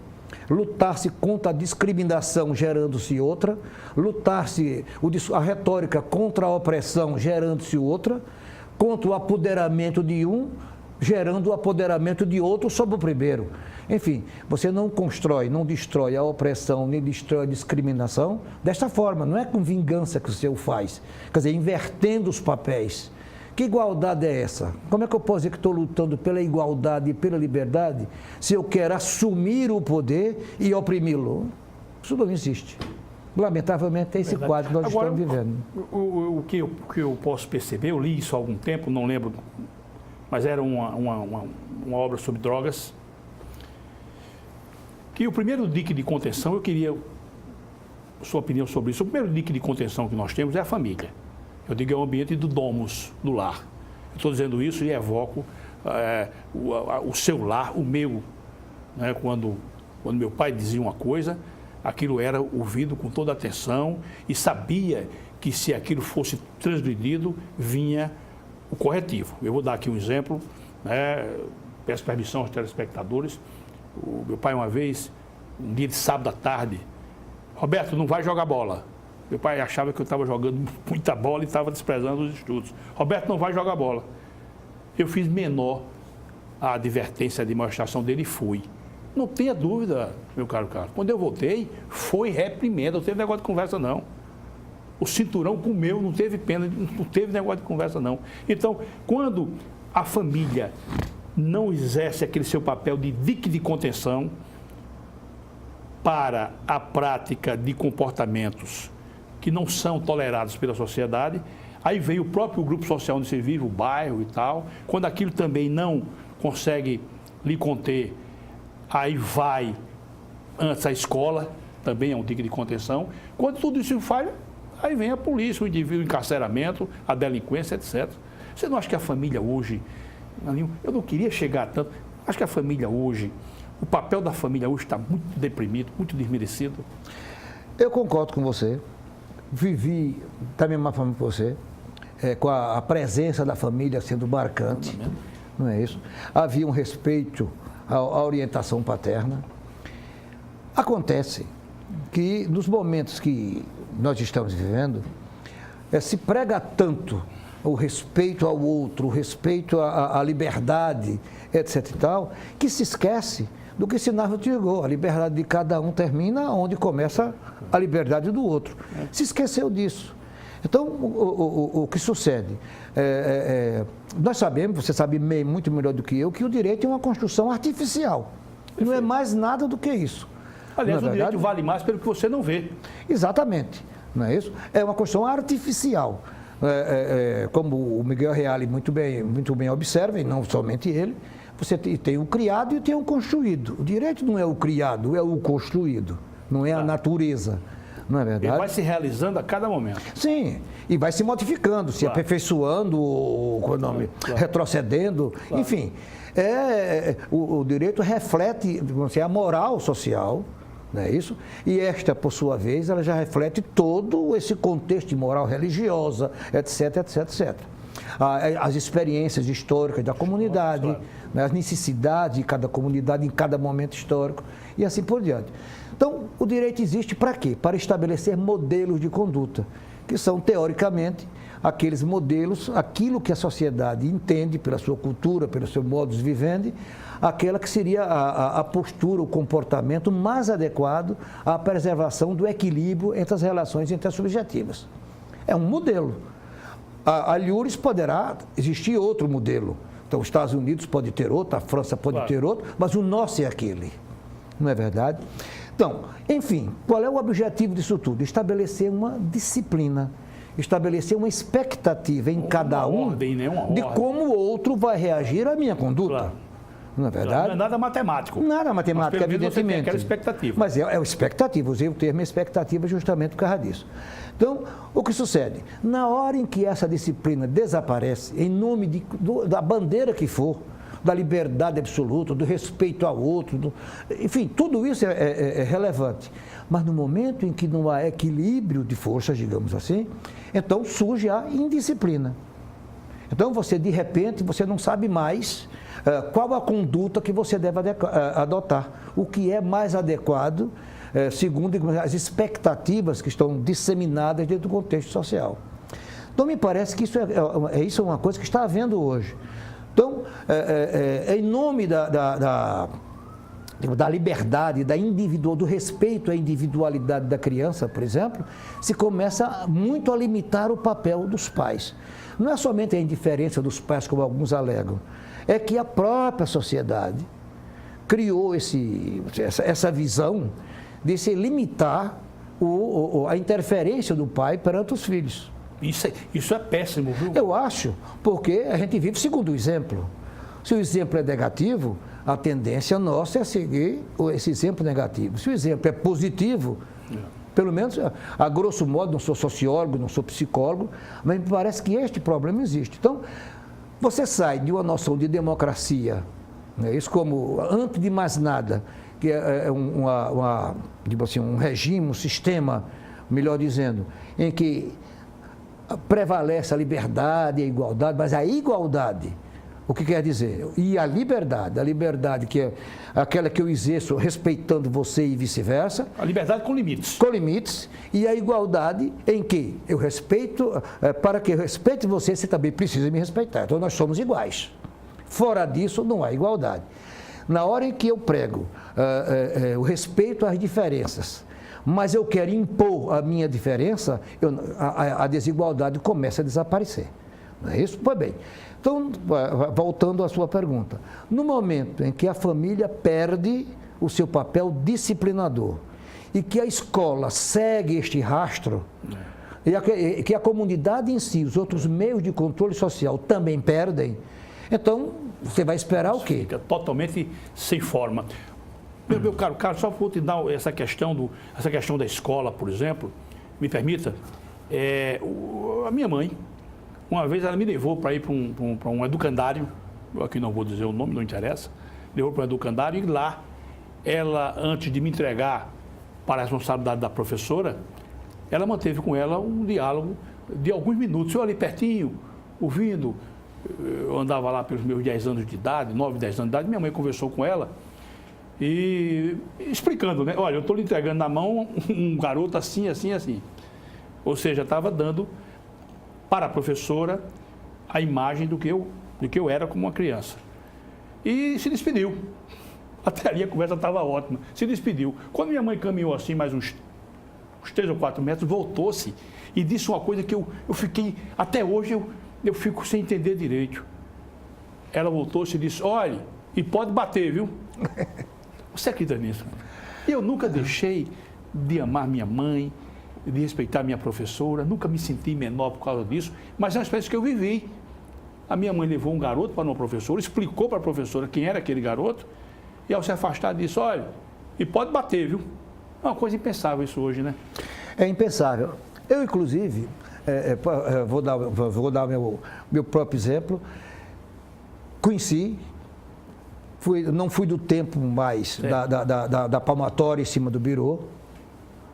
lutar-se contra a discriminação gerando-se outra, lutar-se a retórica contra a opressão gerando-se outra, contra o apoderamento de um, gerando o apoderamento de outro sobre o primeiro. Enfim, você não constrói, não destrói a opressão, nem destrói a discriminação desta forma, não é com vingança que você o faz, quer dizer, invertendo os papéis. Que igualdade é essa? Como é que eu posso dizer que estou lutando pela igualdade e pela liberdade se eu quero assumir o poder e oprimi-lo? Isso não existe. Lamentavelmente é esse quadro que nós estamos vivendo. O que eu posso perceber, eu li isso há algum tempo, não lembro, mas era uma obra sobre drogas, que o primeiro dique de contenção, eu queria a sua opinião sobre isso. O primeiro dique de contenção que nós temos é a família. Eu digo, é o ambiente do domus, do lar. Eu estou dizendo isso e evoco o seu lar, o meu, né, quando Quando meu pai dizia uma coisa, aquilo era ouvido com toda atenção e sabia que se aquilo fosse transgredido, vinha o corretivo. Eu vou dar aqui um exemplo, né? Peço permissão aos telespectadores. O meu pai uma vez, um dia de sábado à tarde, Roberto, não vai jogar bola. Meu pai achava que eu estava jogando muita bola e estava desprezando os estudos. Roberto, não vai jogar bola. Eu fiz menor a advertência de demonstração dele e fui. Não tenha dúvida, meu caro Carlos. Quando eu voltei, foi reprimenda, não teve negócio de conversa, não. O cinturão comeu, não teve pena, não teve negócio de conversa, não. Então, quando a família não exerce aquele seu papel de dique de contenção para a prática de comportamentos que não são tolerados pela sociedade, aí vem o próprio grupo social onde você vive, o bairro e tal. Quando aquilo também não consegue lhe conter, aí vai antes a escola, também é um dique de contenção. Quando tudo isso falha, aí vem a polícia, o indivíduo, o encarceramento, a delinquência, etc. Você não acha que a família hoje, eu não queria chegar tanto, acho que a família hoje, o papel da família hoje está muito deprimido, muito desmerecido? Eu concordo com você, vivi da mesma forma que você, com a presença da família sendo marcante, não é isso? Havia um respeito à orientação paterna. Acontece que nos momentos que nós estamos vivendo, se prega tanto o respeito ao outro, o respeito à liberdade, etc e tal, que se esquece do que Sinárcio chegou. A liberdade de cada um termina onde começa a liberdade do outro. Se esqueceu disso. Então, o que sucede? Nós sabemos, você sabe muito melhor do que eu, que o direito é uma construção artificial. Perfeito. Não é mais nada do que isso. Aliás, o direito vale mais pelo que você não vê. Exatamente. Não é isso? É uma construção artificial. Como o Miguel Reale muito bem observa, e não somente ele, você tem o criado e tem o construído. O direito não é o criado, é o construído, não é a natureza. Não é verdade? Ele vai se realizando a cada momento. Sim, e vai se modificando, se aperfeiçoando, retrocedendo, enfim. O direito reflete a moral social, não é isso? E esta, por sua vez, ela já reflete todo esse contexto de moral religiosa, etc, etc, etc. As experiências históricas da comunidade, as necessidades de cada comunidade em cada momento histórico e assim por diante. Então, o direito existe para quê? Para estabelecer modelos de conduta, que são, teoricamente, aqueles modelos, aquilo que a sociedade entende pela sua cultura, pelo seu modus vivendi, aquela que seria a postura, o comportamento mais adequado à preservação do equilíbrio entre as relações intersubjetivas. É um modelo. A Iures poderá existir outro modelo. Então, os Estados Unidos pode ter outro, a França pode ter outro, mas o nosso é aquele. Não é verdade? Então, enfim, qual é o objetivo disso tudo? Estabelecer uma disciplina, estabelecer uma expectativa em cada um de como o outro vai reagir à minha conduta. Claro. Não é verdade? Não é nada matemático. Nada matemático, mas evidentemente. Você tem aquela expectativa. Mas é expectativa, usei o termo expectativa justamente por causa disso. Então, o que sucede? Na hora em que essa disciplina desaparece, em nome da bandeira que for, da liberdade absoluta, do respeito ao outro, enfim, tudo isso é relevante. Mas no momento em que não há equilíbrio de forças, digamos assim, então surge a indisciplina. Então, de repente, você não sabe mais qual a conduta que você deve adotar, o que é mais adequado, segundo as expectativas que estão disseminadas dentro do contexto social. Então, me parece que isso é uma coisa que está havendo hoje. Então, em nome da liberdade, do respeito à individualidade da criança, por exemplo, se começa muito a limitar o papel dos pais. Não é somente a indiferença dos pais, como alguns alegam, é que a própria sociedade criou essa visão de se limitar a interferência do pai perante os filhos. Isso é péssimo, viu? Eu acho, porque a gente vive segundo o exemplo. Se o exemplo é negativo, a tendência nossa é seguir esse exemplo negativo. Se o exemplo é positivo, pelo menos, a grosso modo, não sou sociólogo, não sou psicólogo, mas me parece que este problema existe. Então, você sai de uma noção de democracia, né? Isso como, antes de mais nada, que é tipo assim, um regime, um sistema, melhor dizendo, em que prevalece a liberdade e a igualdade, mas a igualdade, o que quer dizer? E a liberdade que é aquela que eu exerço respeitando você e vice-versa. A liberdade com limites. Com limites. E a igualdade em que eu respeito, para que eu respeite você, você também precisa me respeitar. Então nós somos iguais. Fora disso, não há igualdade. Na hora em que eu prego o respeito às diferenças, mas eu quero impor a minha diferença, a desigualdade começa a desaparecer. Não é isso? Pois bem. Então, voltando à sua pergunta, no momento em que a família perde o seu papel disciplinador e que a escola segue este rastro, e que a comunidade em si, os outros meios de controle social também perdem, então você vai esperar o quê? Fica totalmente sem forma. Meu caro Carlos, só vou te dar essa questão da escola, por exemplo, me permita, a minha mãe, uma vez ela me levou para ir para um educandário, eu aqui não vou dizer o nome, não interessa, levou para um educandário e lá, ela, antes de me entregar para a responsabilidade da professora, ela manteve com ela um diálogo de alguns minutos, eu ali pertinho, ouvindo, eu andava lá pelos meus 10 anos de idade, 9, 10 anos de idade, minha mãe conversou com ela e explicando, né? Olha, eu estou lhe entregando na mão um garoto assim, assim, assim. Ou seja, estava dando para a professora a imagem do que eu era como uma criança. E se despediu. Até ali a conversa estava ótima. Se despediu. Quando minha mãe caminhou assim mais uns 3 ou 4 metros, voltou-se e disse uma coisa que eu fiquei, até hoje eu fico sem entender direito. Ela voltou-se e disse, olha, e pode bater, viu? Você acredita nisso? Eu nunca deixei de amar minha mãe, de respeitar minha professora, nunca me senti menor por causa disso, mas é uma experiência que eu vivi. A minha mãe levou um garoto para uma professora, explicou para a professora quem era aquele garoto, e ao se afastar disse, olha, e pode bater, viu? É uma coisa impensável isso hoje, né? É impensável. Eu, inclusive, vou dar meu próprio exemplo, conheci, não fui do tempo mais da palmatória em cima do birô,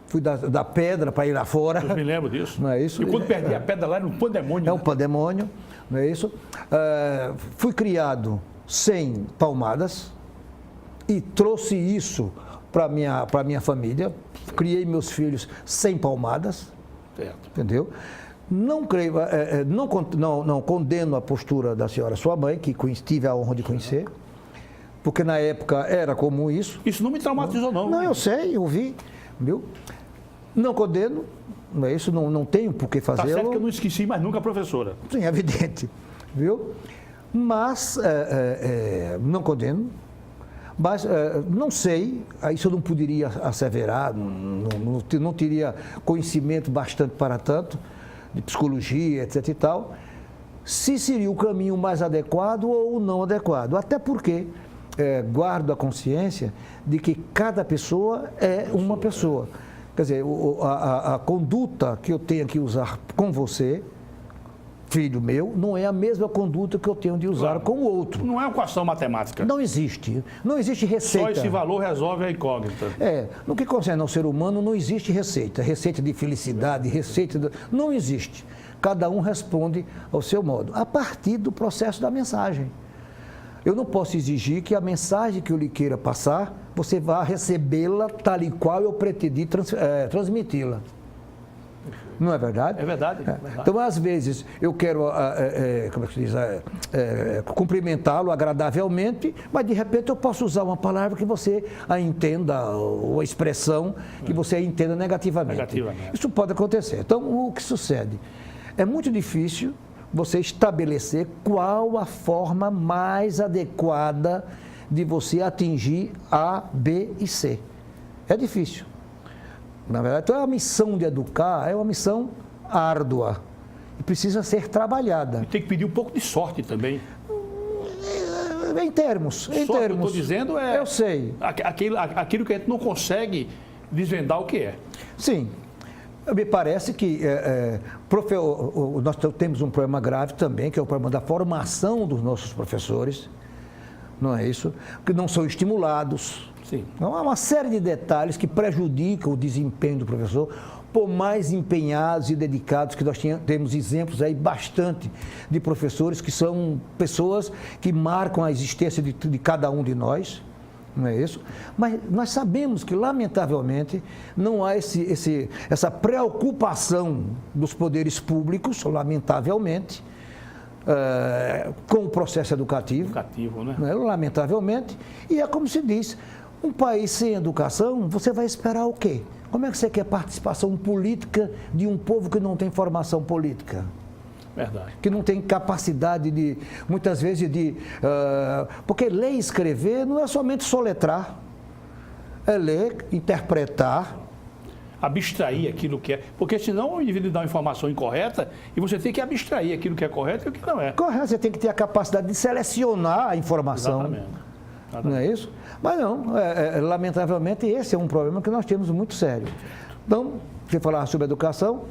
fui da pedra para ir lá fora. Eu me lembro disso. Não é isso? E quando perdi a pedra lá era um pandemônio. É um pandemônio, não é isso? Fui criado sem palmadas e trouxe isso para minha família. Criei meus filhos sem palmadas. Certo. Entendeu? Não creio, não condeno a postura da senhora sua mãe, que tive a honra de conhecer, porque na época era comum isso. Isso não me traumatizou, não. Não, eu sei, eu vi, viu? Não condeno, não é isso, não tenho por que fazê-lo. Tá certo que eu não esqueci mais nunca a professora. Sim, é evidente, viu? Mas não condeno, mas não sei, isso eu não poderia asseverar, não teria conhecimento bastante para tanto, de psicologia, etc e tal, se seria o caminho mais adequado ou não adequado. Até porque guardo a consciência de que cada pessoa é uma pessoa. Quer dizer, a conduta que eu tenho que usar com você, filho meu, não é a mesma conduta que eu tenho de usar com o outro. Não é equação matemática. Não existe receita. Só esse valor resolve a incógnita. No que concerne ao ser humano, não existe receita de felicidade, não existe. Cada um responde ao seu modo, a partir do processo da mensagem. Eu não posso exigir que a mensagem que eu lhe queira passar, você vá recebê-la tal e qual eu pretendi transmiti-la. Não é verdade? É verdade. Então, às vezes, eu quero como é que se diz, cumprimentá-lo agradavelmente, mas de repente eu posso usar uma palavra que você a entenda, ou a expressão que você a entenda negativamente. Isso pode acontecer. Então, o que sucede? É muito difícil você estabelecer qual a forma mais adequada de você atingir A, B e C. É difícil. Na verdade, então a missão de educar é uma missão árdua e precisa ser trabalhada. E tem que pedir um pouco de sorte também. Em termos. Que eu estou dizendo eu sei. Aquilo que a gente não consegue desvendar o que é. Sim. Me parece que nós temos um problema grave também, que é o problema da formação dos nossos professores. não é isso? Que não são estimulados. Sim. Então, há uma série de detalhes que prejudicam o desempenho do professor, por mais empenhados e dedicados que nós temos exemplos aí bastante de professores que são pessoas que marcam a existência de cada um de nós, não é isso? Mas nós sabemos que, lamentavelmente, não há essa preocupação dos poderes públicos, lamentavelmente, com o processo educativo. Né? Lamentavelmente. E é como se diz, um país sem educação, você vai esperar o quê? Como é que você quer participação política de um povo que não tem formação política? Verdade. Que não tem capacidade de, muitas vezes, porque ler e escrever não é somente soletrar, é ler, interpretar. Abstrair aquilo que é, porque senão o indivíduo dá uma informação incorreta e você tem que abstrair aquilo que é correto e o que não é. Correto, você tem que ter a capacidade de selecionar a informação. Exatamente. Não é isso? Mas não, lamentavelmente esse é um problema que nós temos muito sério. Então, você falar sobre educação,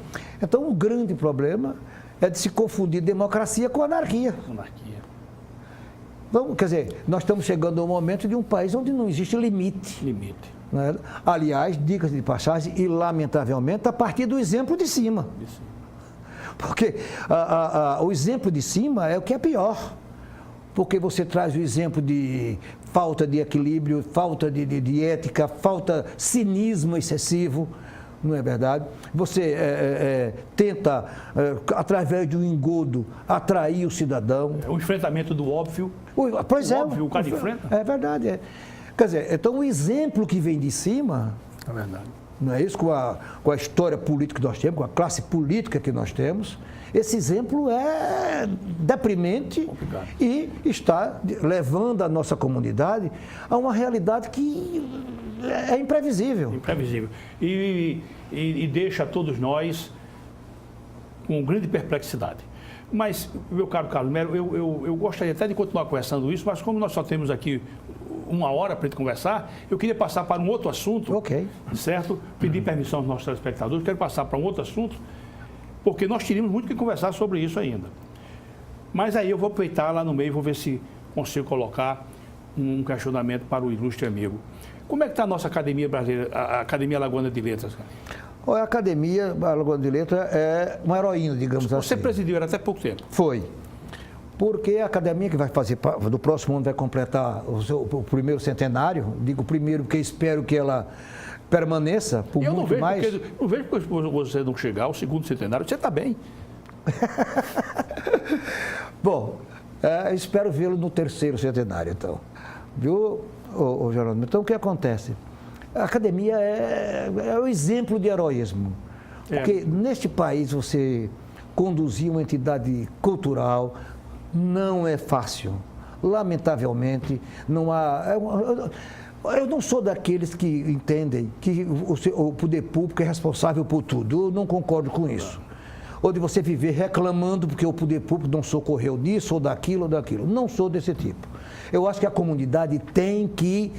então o grande problema é de se confundir democracia com anarquia. Então, quer dizer, nós estamos chegando ao momento de um país onde não existe limite. Né? Aliás, dicas de passagem, e lamentavelmente a partir do exemplo de cima. Porque o exemplo de cima é o que é pior. Porque você traz o exemplo de falta de equilíbrio, falta de ética, falta cinismo excessivo, não é verdade? Você tenta, através de um engodo, atrair o cidadão. É o enfrentamento do óbvio. Pois é. Óbvio, o cara enfrenta. É verdade. Quer dizer, então o exemplo que vem de cima, é verdade. Não é isso? Com a história política que nós temos, com a classe política que nós temos, esse exemplo é deprimente. Complicado. E está levando a nossa comunidade a uma realidade que é imprevisível. Imprevisível. E deixa todos nós com grande perplexidade. Mas, meu caro Carlos Melo, eu gostaria até de continuar conversando isso, mas como nós só temos aqui uma hora para a gente conversar, eu queria passar para um outro assunto, certo? Pedir permissão aos nossos telespectadores, quero passar para um outro assunto, porque nós teríamos muito que conversar sobre isso ainda. Mas aí eu vou aproveitar lá no meio, vou ver se consigo colocar um questionamento para o ilustre amigo. Como é que está a nossa academia brasileira, a Academia Alagoana de Letras? A Academia Alagoana de Letras é uma heroína, digamos assim. Você presidiu ela até pouco tempo. Foi. Porque a academia que vai fazer, do próximo ano vai completar o primeiro centenário, digo primeiro porque espero que ela permaneça por muito mais. Eu não vejo porque você não chegar ao segundo centenário, você está bem. Bom, espero vê-lo no terceiro centenário, então. Viu, Geraldo? Então, o que acontece? A academia é o exemplo de heroísmo. Porque neste país você conduzir uma entidade cultural não é fácil. Lamentavelmente, não há... Eu não sou daqueles que entendem que o poder público é responsável por tudo. Eu não concordo com isso. Ou de você viver reclamando porque o poder público não socorreu disso ou daquilo ou daquilo. Não sou desse tipo. Eu acho que a comunidade tem que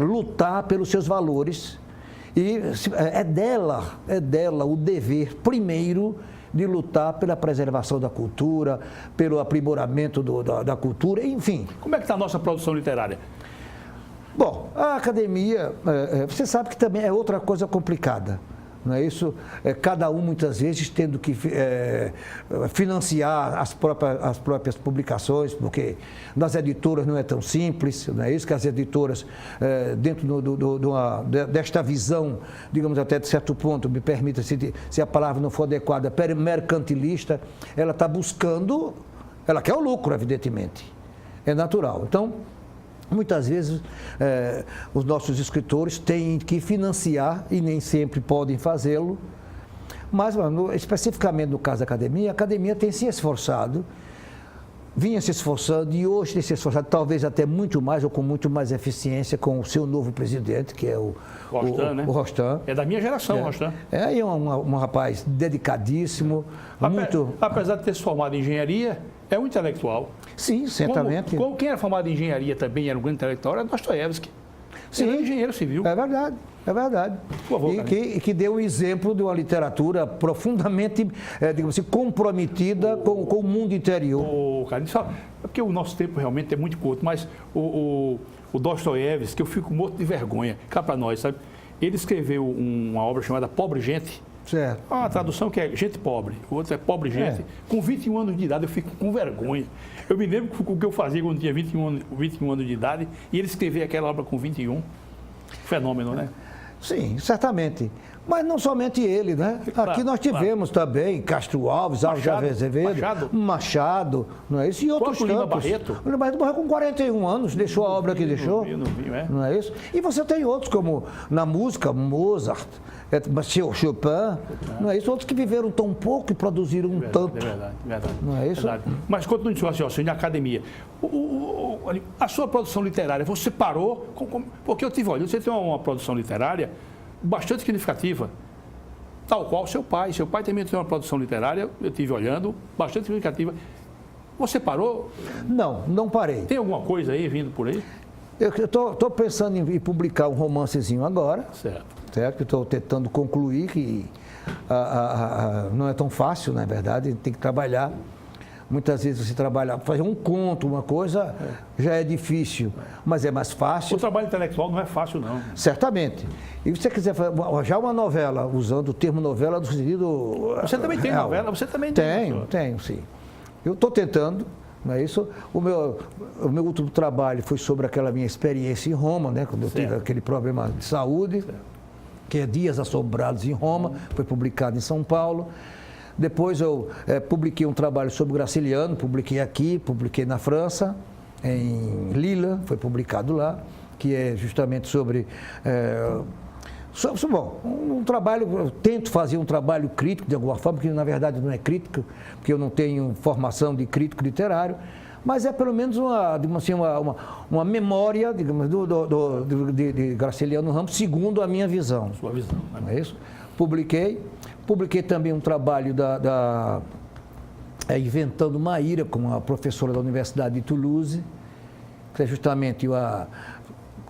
lutar pelos seus valores e é dela o dever, primeiro, de lutar pela preservação da cultura, pelo aprimoramento da cultura, enfim. Como é que está a nossa produção literária? Bom, a academia, você sabe que também é outra coisa complicada. Não é isso? Cada um, muitas vezes, tendo que financiar as próprias publicações, porque nas editoras não é tão simples, não é isso? Que as editoras, dentro desta visão, digamos até de certo ponto, me permita, se a palavra não for adequada, mercantilista, ela está buscando, ela quer o lucro, evidentemente. É natural. Então, muitas vezes, os nossos escritores têm que financiar, e nem sempre podem fazê-lo, mas, especificamente no caso da academia, a academia tem se esforçado, vinha se esforçando, e hoje tem se esforçado, talvez até muito mais, ou com muito mais eficiência, com o seu novo presidente, que é o Rostan, né? O Rostan. É da minha geração, o Rostan. É um rapaz dedicadíssimo, Apesar de ter se formado em engenharia, é um intelectual. Sim, certamente. Quem era formado em engenharia também, era um grande intelectual, era Dostoiévski. Sim. Ele é engenheiro civil. É verdade, é verdade. Por favor, e que deu um exemplo de uma literatura profundamente, digamos assim, comprometida com o mundo interior. Carlinhos, só porque o nosso tempo realmente é muito curto, mas o Dostoiévski, que eu fico morto de vergonha, cá para nós, sabe? Ele escreveu uma obra chamada Pobre Gente. Certo. Uma tradução que é gente pobre, o outro é pobre gente. Com 21 anos de idade eu fico com vergonha. Eu me lembro o que eu fazia quando tinha 21 anos de idade e ele escreveu aquela obra com 21. Fenômeno, né? Sim, certamente. Mas não somente ele, né? Claro, aqui nós tivemos também Castro Alves, Alves Azevedo, Machado, não é isso? E outros tantos. Lima Barreto. O Lima Barreto morreu com 41 anos, deixou a obra que deixou. Não é isso? E você tem outros, como na música, Mozart, Chopin, não é isso? Outros que viveram tão pouco e produziram tanto. É verdade. Não é isso? Verdade. Mas continue seu raciocínio na academia. A sua produção literária, você parou? Porque eu tive olhando, você tem uma produção literária bastante significativa, tal qual seu pai. Seu pai também tem uma produção literária, eu estive olhando, bastante significativa. Você parou? Não parei. Tem alguma coisa aí vindo por aí? Eu estou pensando em publicar um romancezinho agora. Certo? Estou tentando concluir que não é tão fácil, na verdade, tem que trabalhar. Muitas vezes você trabalha, fazer um conto, uma coisa, já é difícil, mas é mais fácil. O trabalho intelectual não é fácil, não. Certamente. E se você quiser fazer já uma novela, usando o termo novela no sentido... Você também tem real. Novela? Você também tem? Tenho, sim. Eu estou tentando, não é isso? O meu último trabalho foi sobre aquela minha experiência em Roma, né? Quando eu tive aquele problema de saúde, que é Dias Assombrados em Roma, foi publicado em São Paulo. Depois eu publiquei um trabalho sobre Graciliano, publiquei aqui, publiquei na França, em Lille, foi publicado lá, que é justamente sobre um trabalho, eu tento fazer um trabalho crítico de alguma forma, que na verdade não é crítico, porque eu não tenho formação de crítico literário, mas é pelo menos uma memória, digamos, de Graciliano Ramos, segundo a minha visão. Sua visão. Não é isso? Publiquei também um trabalho Inventando Maíra, com uma professora da Universidade de Toulouse, que é justamente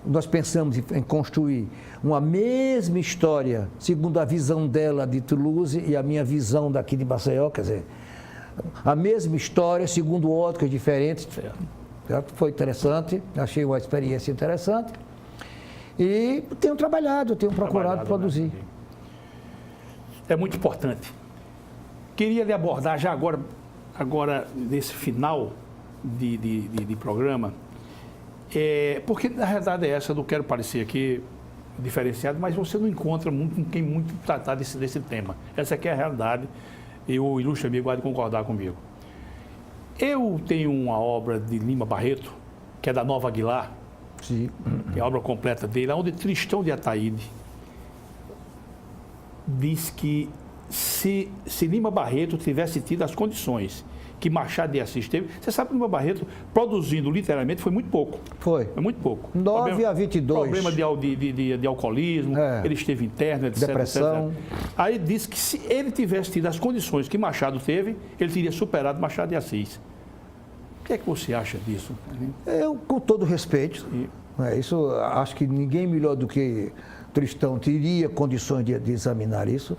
nós pensamos em construir uma mesma história, segundo a visão dela de Toulouse e a minha visão daqui de Maceió, quer dizer, a mesma história, segundo óticas diferentes. Certo? Foi interessante, achei uma experiência interessante. E tenho procurado produzir. É muito importante. Queria lhe abordar já agora nesse final de programa, porque na realidade é essa, eu não quero parecer aqui diferenciado, mas você não encontra quem muito tratar desse tema. Essa aqui é a realidade e o ilustre amigo vai concordar comigo. Eu tenho uma obra de Lima Barreto, que é da Nova Aguilar, sim, que é a obra completa dele, onde Tristão de Ataíde diz que se Lima Barreto tivesse tido as condições que Machado de Assis teve, você sabe que Lima Barreto, produzindo literalmente, foi muito pouco. Foi muito pouco. 9 a 22. Problema de alcoolismo, ele esteve interno, etc. Depressão. Etc. Aí diz que se ele tivesse tido as condições que Machado teve, ele teria superado Machado de Assis. O que é que você acha disso? Eu, com todo respeito, isso, acho que ninguém melhor do que Tristão teria condições de examinar isso,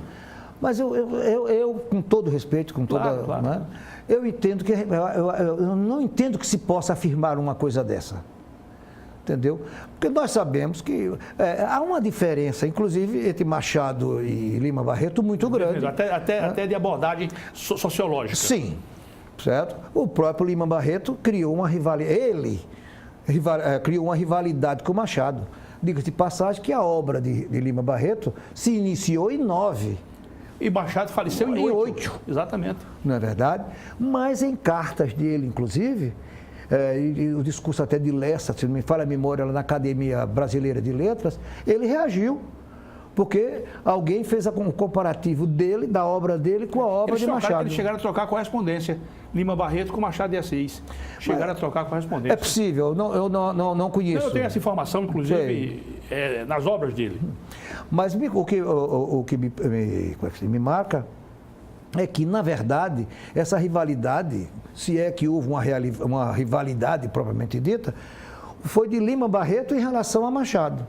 mas eu com todo respeito, com toda, claro. Né, eu entendo que eu não entendo que se possa afirmar uma coisa dessa, entendeu? Porque nós sabemos que há uma diferença, inclusive entre Machado e Lima Barreto, muito grande. Até de abordagem sociológica. Sim, certo? O próprio Lima Barreto criou uma rivalidade. Criou uma rivalidade com Machado. Diga-se de passagem que a obra de Lima Barreto se iniciou em 9. E Machado faleceu em 8. Exatamente. Não é verdade? Mas em cartas dele, inclusive, e o discurso até de Lessa, se não me falha a memória, na Academia Brasileira de Letras, ele reagiu. Porque alguém fez um comparativo dele, da obra dele, com a obra de Machado. Eles chegaram a trocar correspondência. Lima Barreto com Machado de Assis. Chegaram a trocar correspondência. É possível, eu não conheço. Eu tenho essa informação, inclusive, nas obras dele. Mas o que me marca é que, na verdade, essa rivalidade, se é que houve uma rivalidade propriamente dita, foi de Lima Barreto em relação a Machado.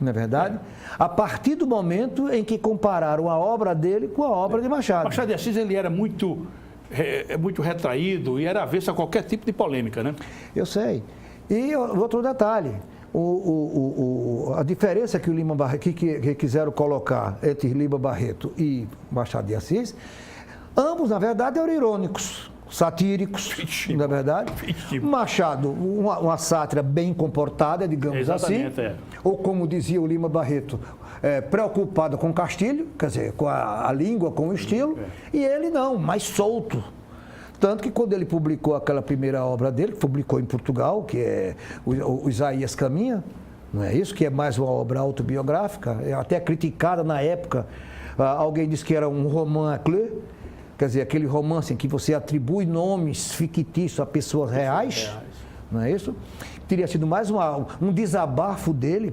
Não é verdade? A partir do momento em que compararam a obra dele com a obra de Machado. Machado de Assis, ele era muito retraído e era avesso a qualquer tipo de polêmica, né? Eu sei. E outro detalhe, a diferença que o Lima Barreto, que quiseram colocar entre Lima Barreto e Machado de Assis, ambos, na verdade, eram irônicos, satíricos, na verdade. Machado, uma sátira bem comportada, digamos assim. Ou como dizia o Lima Barreto, preocupado com o Castilho, quer dizer, com a língua, com o estilo, e ele não, mais solto. Tanto que quando ele publicou aquela primeira obra dele, que publicou em Portugal, que é o Isaías Caminha, não é isso? Que é mais uma obra autobiográfica, até criticada na época. Alguém disse que era um roman à clé, quer dizer, aquele romance em que você atribui nomes fictícios a pessoas reais, não é isso? Teria sido mais um desabafo dele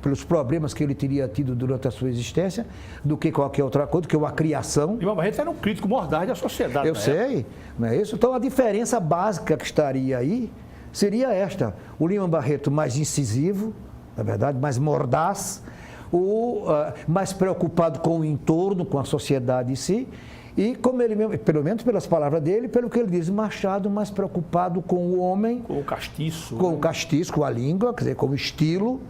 pelos problemas que ele teria tido durante a sua existência, do que qualquer outra coisa, do que uma criação. Lima Barreto era um crítico mordaz da sociedade. Eu sei, não é isso? Então a diferença básica que estaria aí seria esta: o Lima Barreto mais incisivo, na verdade, mais mordaz, mais preocupado com o entorno, com a sociedade em si. E como ele mesmo, pelo menos pelas palavras dele, pelo que ele diz, Machado mais preocupado com o homem. Com o castiço. Com o castiço, com a língua, quer dizer, com o estilo.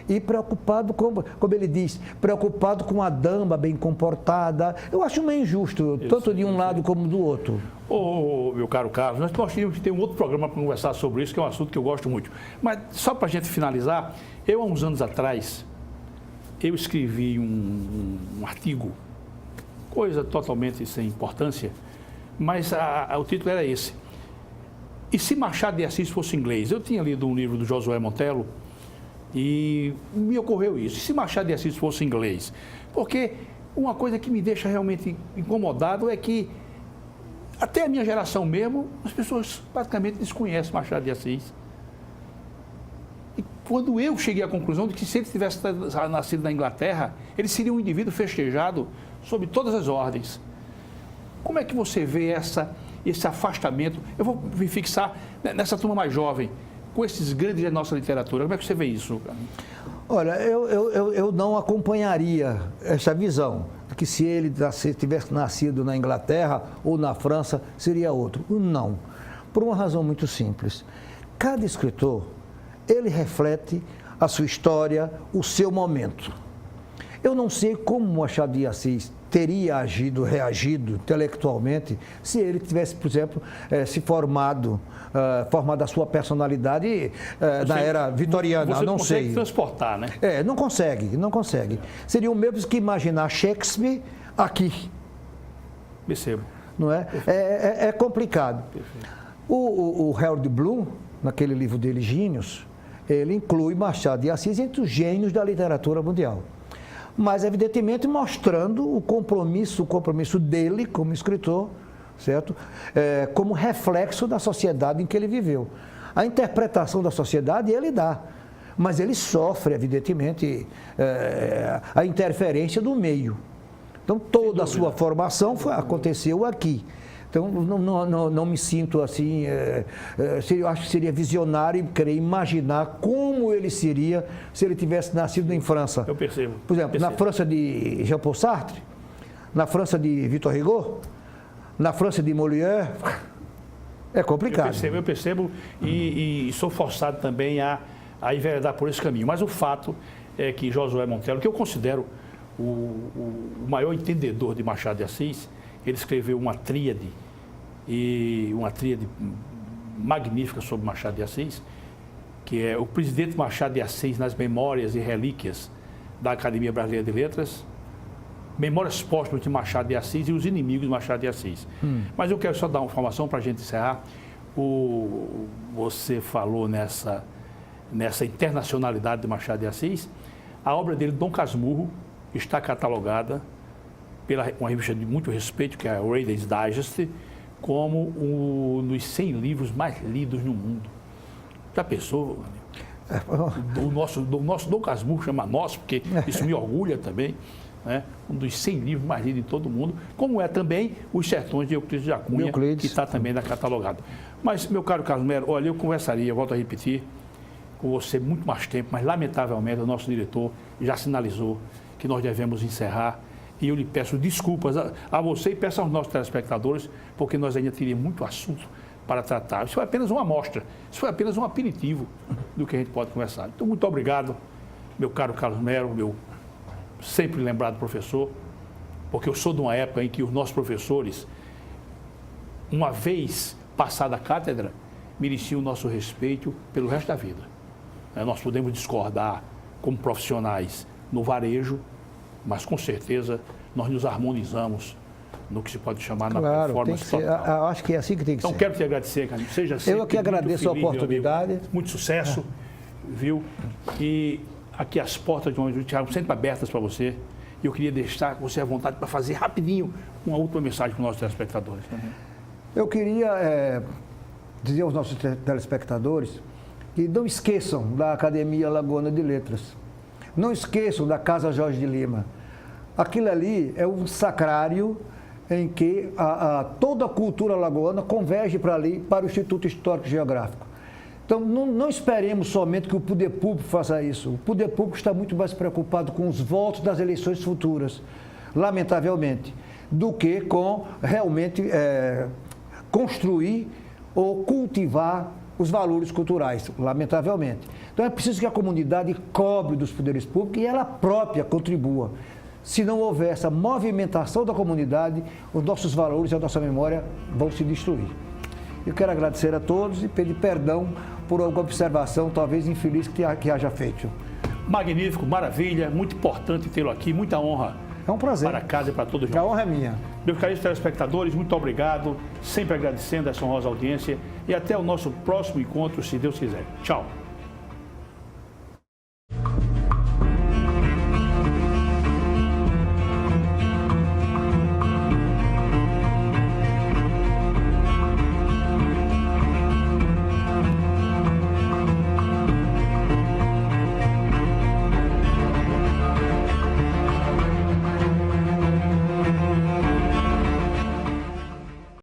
E preocupado, como ele diz, preocupado com a dama bem comportada. Eu acho meio injusto, tanto de um lado como do outro. Meu caro Carlos, nós tínhamos que ter um outro programa para conversar sobre isso, que é um assunto que eu gosto muito. Mas só para a gente finalizar, há uns anos atrás, eu escrevi um artigo, coisa totalmente sem importância, mas o título era esse. E se Machado de Assis fosse inglês? Eu tinha lido um livro do Josué Montello e me ocorreu isso. E se Machado de Assis fosse inglês? Porque uma coisa que me deixa realmente incomodado é que até a minha geração mesmo, as pessoas praticamente desconhecem Machado de Assis. E quando eu cheguei à conclusão de que se ele tivesse nascido na Inglaterra, ele seria um indivíduo festejado sob todas as ordens. Como é que você vê esse afastamento? Eu vou me fixar nessa turma mais jovem, com esses grandes da nossa literatura. Como é que você vê isso? Olha, eu não acompanharia essa visão, que se ele tivesse nascido na Inglaterra ou na França, seria outro. Não, por uma razão muito simples. Cada escritor, ele reflete a sua história, o seu momento. Eu não sei como Machado de Assis teria reagido intelectualmente se ele tivesse, por exemplo, se formado a sua personalidade na era vitoriana. Você não consegue sei transportar, né? Não consegue. Seria o mesmo que imaginar Shakespeare aqui. Percebo. Não é? É complicado. O Harold Bloom, naquele livro dele, Gênios, ele inclui Machado de Assis entre os gênios da literatura mundial. Mas, evidentemente, mostrando o compromisso dele como escritor, certo? Como reflexo da sociedade em que ele viveu. A interpretação da sociedade ele dá, mas ele sofre, evidentemente, a interferência do meio. Então, toda a sua formação aconteceu aqui. Então, não me sinto assim, eu acho que seria visionário querer imaginar como ele seria se ele tivesse nascido em França. Eu percebo. Por exemplo, na França de Jean-Paul Sartre, na França de Victor Hugo, na França de Molière, é complicado. Eu percebo e sou forçado também a enveredar por esse caminho. Mas o fato é que Josué Montello, que eu considero o maior entendedor de Machado de Assis, ele escreveu uma tríade magnífica sobre Machado de Assis, que é o presidente Machado de Assis nas Memórias e Relíquias da Academia Brasileira de Letras, Memórias Póstumas de Machado de Assis e os inimigos de Machado de Assis. Mas eu quero só dar uma informação para a gente encerrar. Você falou nessa internacionalidade de Machado de Assis. A obra dele, Dom Casmurro, está catalogada pela uma revista de muito respeito, que é a Reader's Digest, como um dos 100 livros mais lidos no mundo. Já pensou? O nosso Dom Casmurro chama nosso, porque isso me orgulha também, né? Um dos 100 livros mais lidos de todo mundo, como é também Os Sertões de Euclides da Cunha, que está também catalogado. Mas, meu caro Carlos Melo, olha, eu conversaria, volto a repetir, com você muito mais tempo, mas lamentavelmente o nosso diretor já sinalizou que nós devemos encerrar. E eu lhe peço desculpas a você e peço aos nossos telespectadores, porque nós ainda teríamos muito assunto para tratar. Isso foi apenas uma amostra, isso foi apenas um aperitivo do que a gente pode conversar. Então, muito obrigado, meu caro Carlos Melo, meu sempre lembrado professor, porque eu sou de uma época em que os nossos professores, uma vez passada a cátedra, mereciam o nosso respeito pelo resto da vida. Nós podemos discordar como profissionais no varejo, mas com certeza nós nos harmonizamos no que se pode chamar na performance total. Acho que é assim que tem que ser. Então, quero te agradecer, Carlinhos. Seja sempre Eu que agradeço feliz, a oportunidade. Muito sucesso, viu? E aqui as portas de onde o Thiago sempre abertas para você. E eu queria deixar você à vontade para fazer rapidinho uma última mensagem para os nossos telespectadores. Eu queria dizer aos nossos telespectadores que não esqueçam da Academia Alagoana de Letras. Não esqueçam da Casa Jorge de Lima. Aquilo ali é um sacrário em que toda a cultura alagoana converge para ali, para o Instituto Histórico e Geográfico. Então, não esperemos somente que o poder público faça isso. O poder público está muito mais preocupado com os votos das eleições futuras, lamentavelmente, do que com realmente construir ou cultivar os valores culturais, lamentavelmente. Então, é preciso que a comunidade cobre dos poderes públicos e ela própria contribua. Se não houver essa movimentação da comunidade, os nossos valores e a nossa memória vão se destruir. Eu quero agradecer a todos e pedir perdão por alguma observação, talvez infeliz, que haja feito. Magnífico, maravilha, muito importante tê-lo aqui, muita honra. É um prazer. Para casa e para todos nós. A honra é minha. Meus caros telespectadores, muito obrigado, sempre agradecendo essa honrosa audiência e até o nosso próximo encontro, se Deus quiser. Tchau.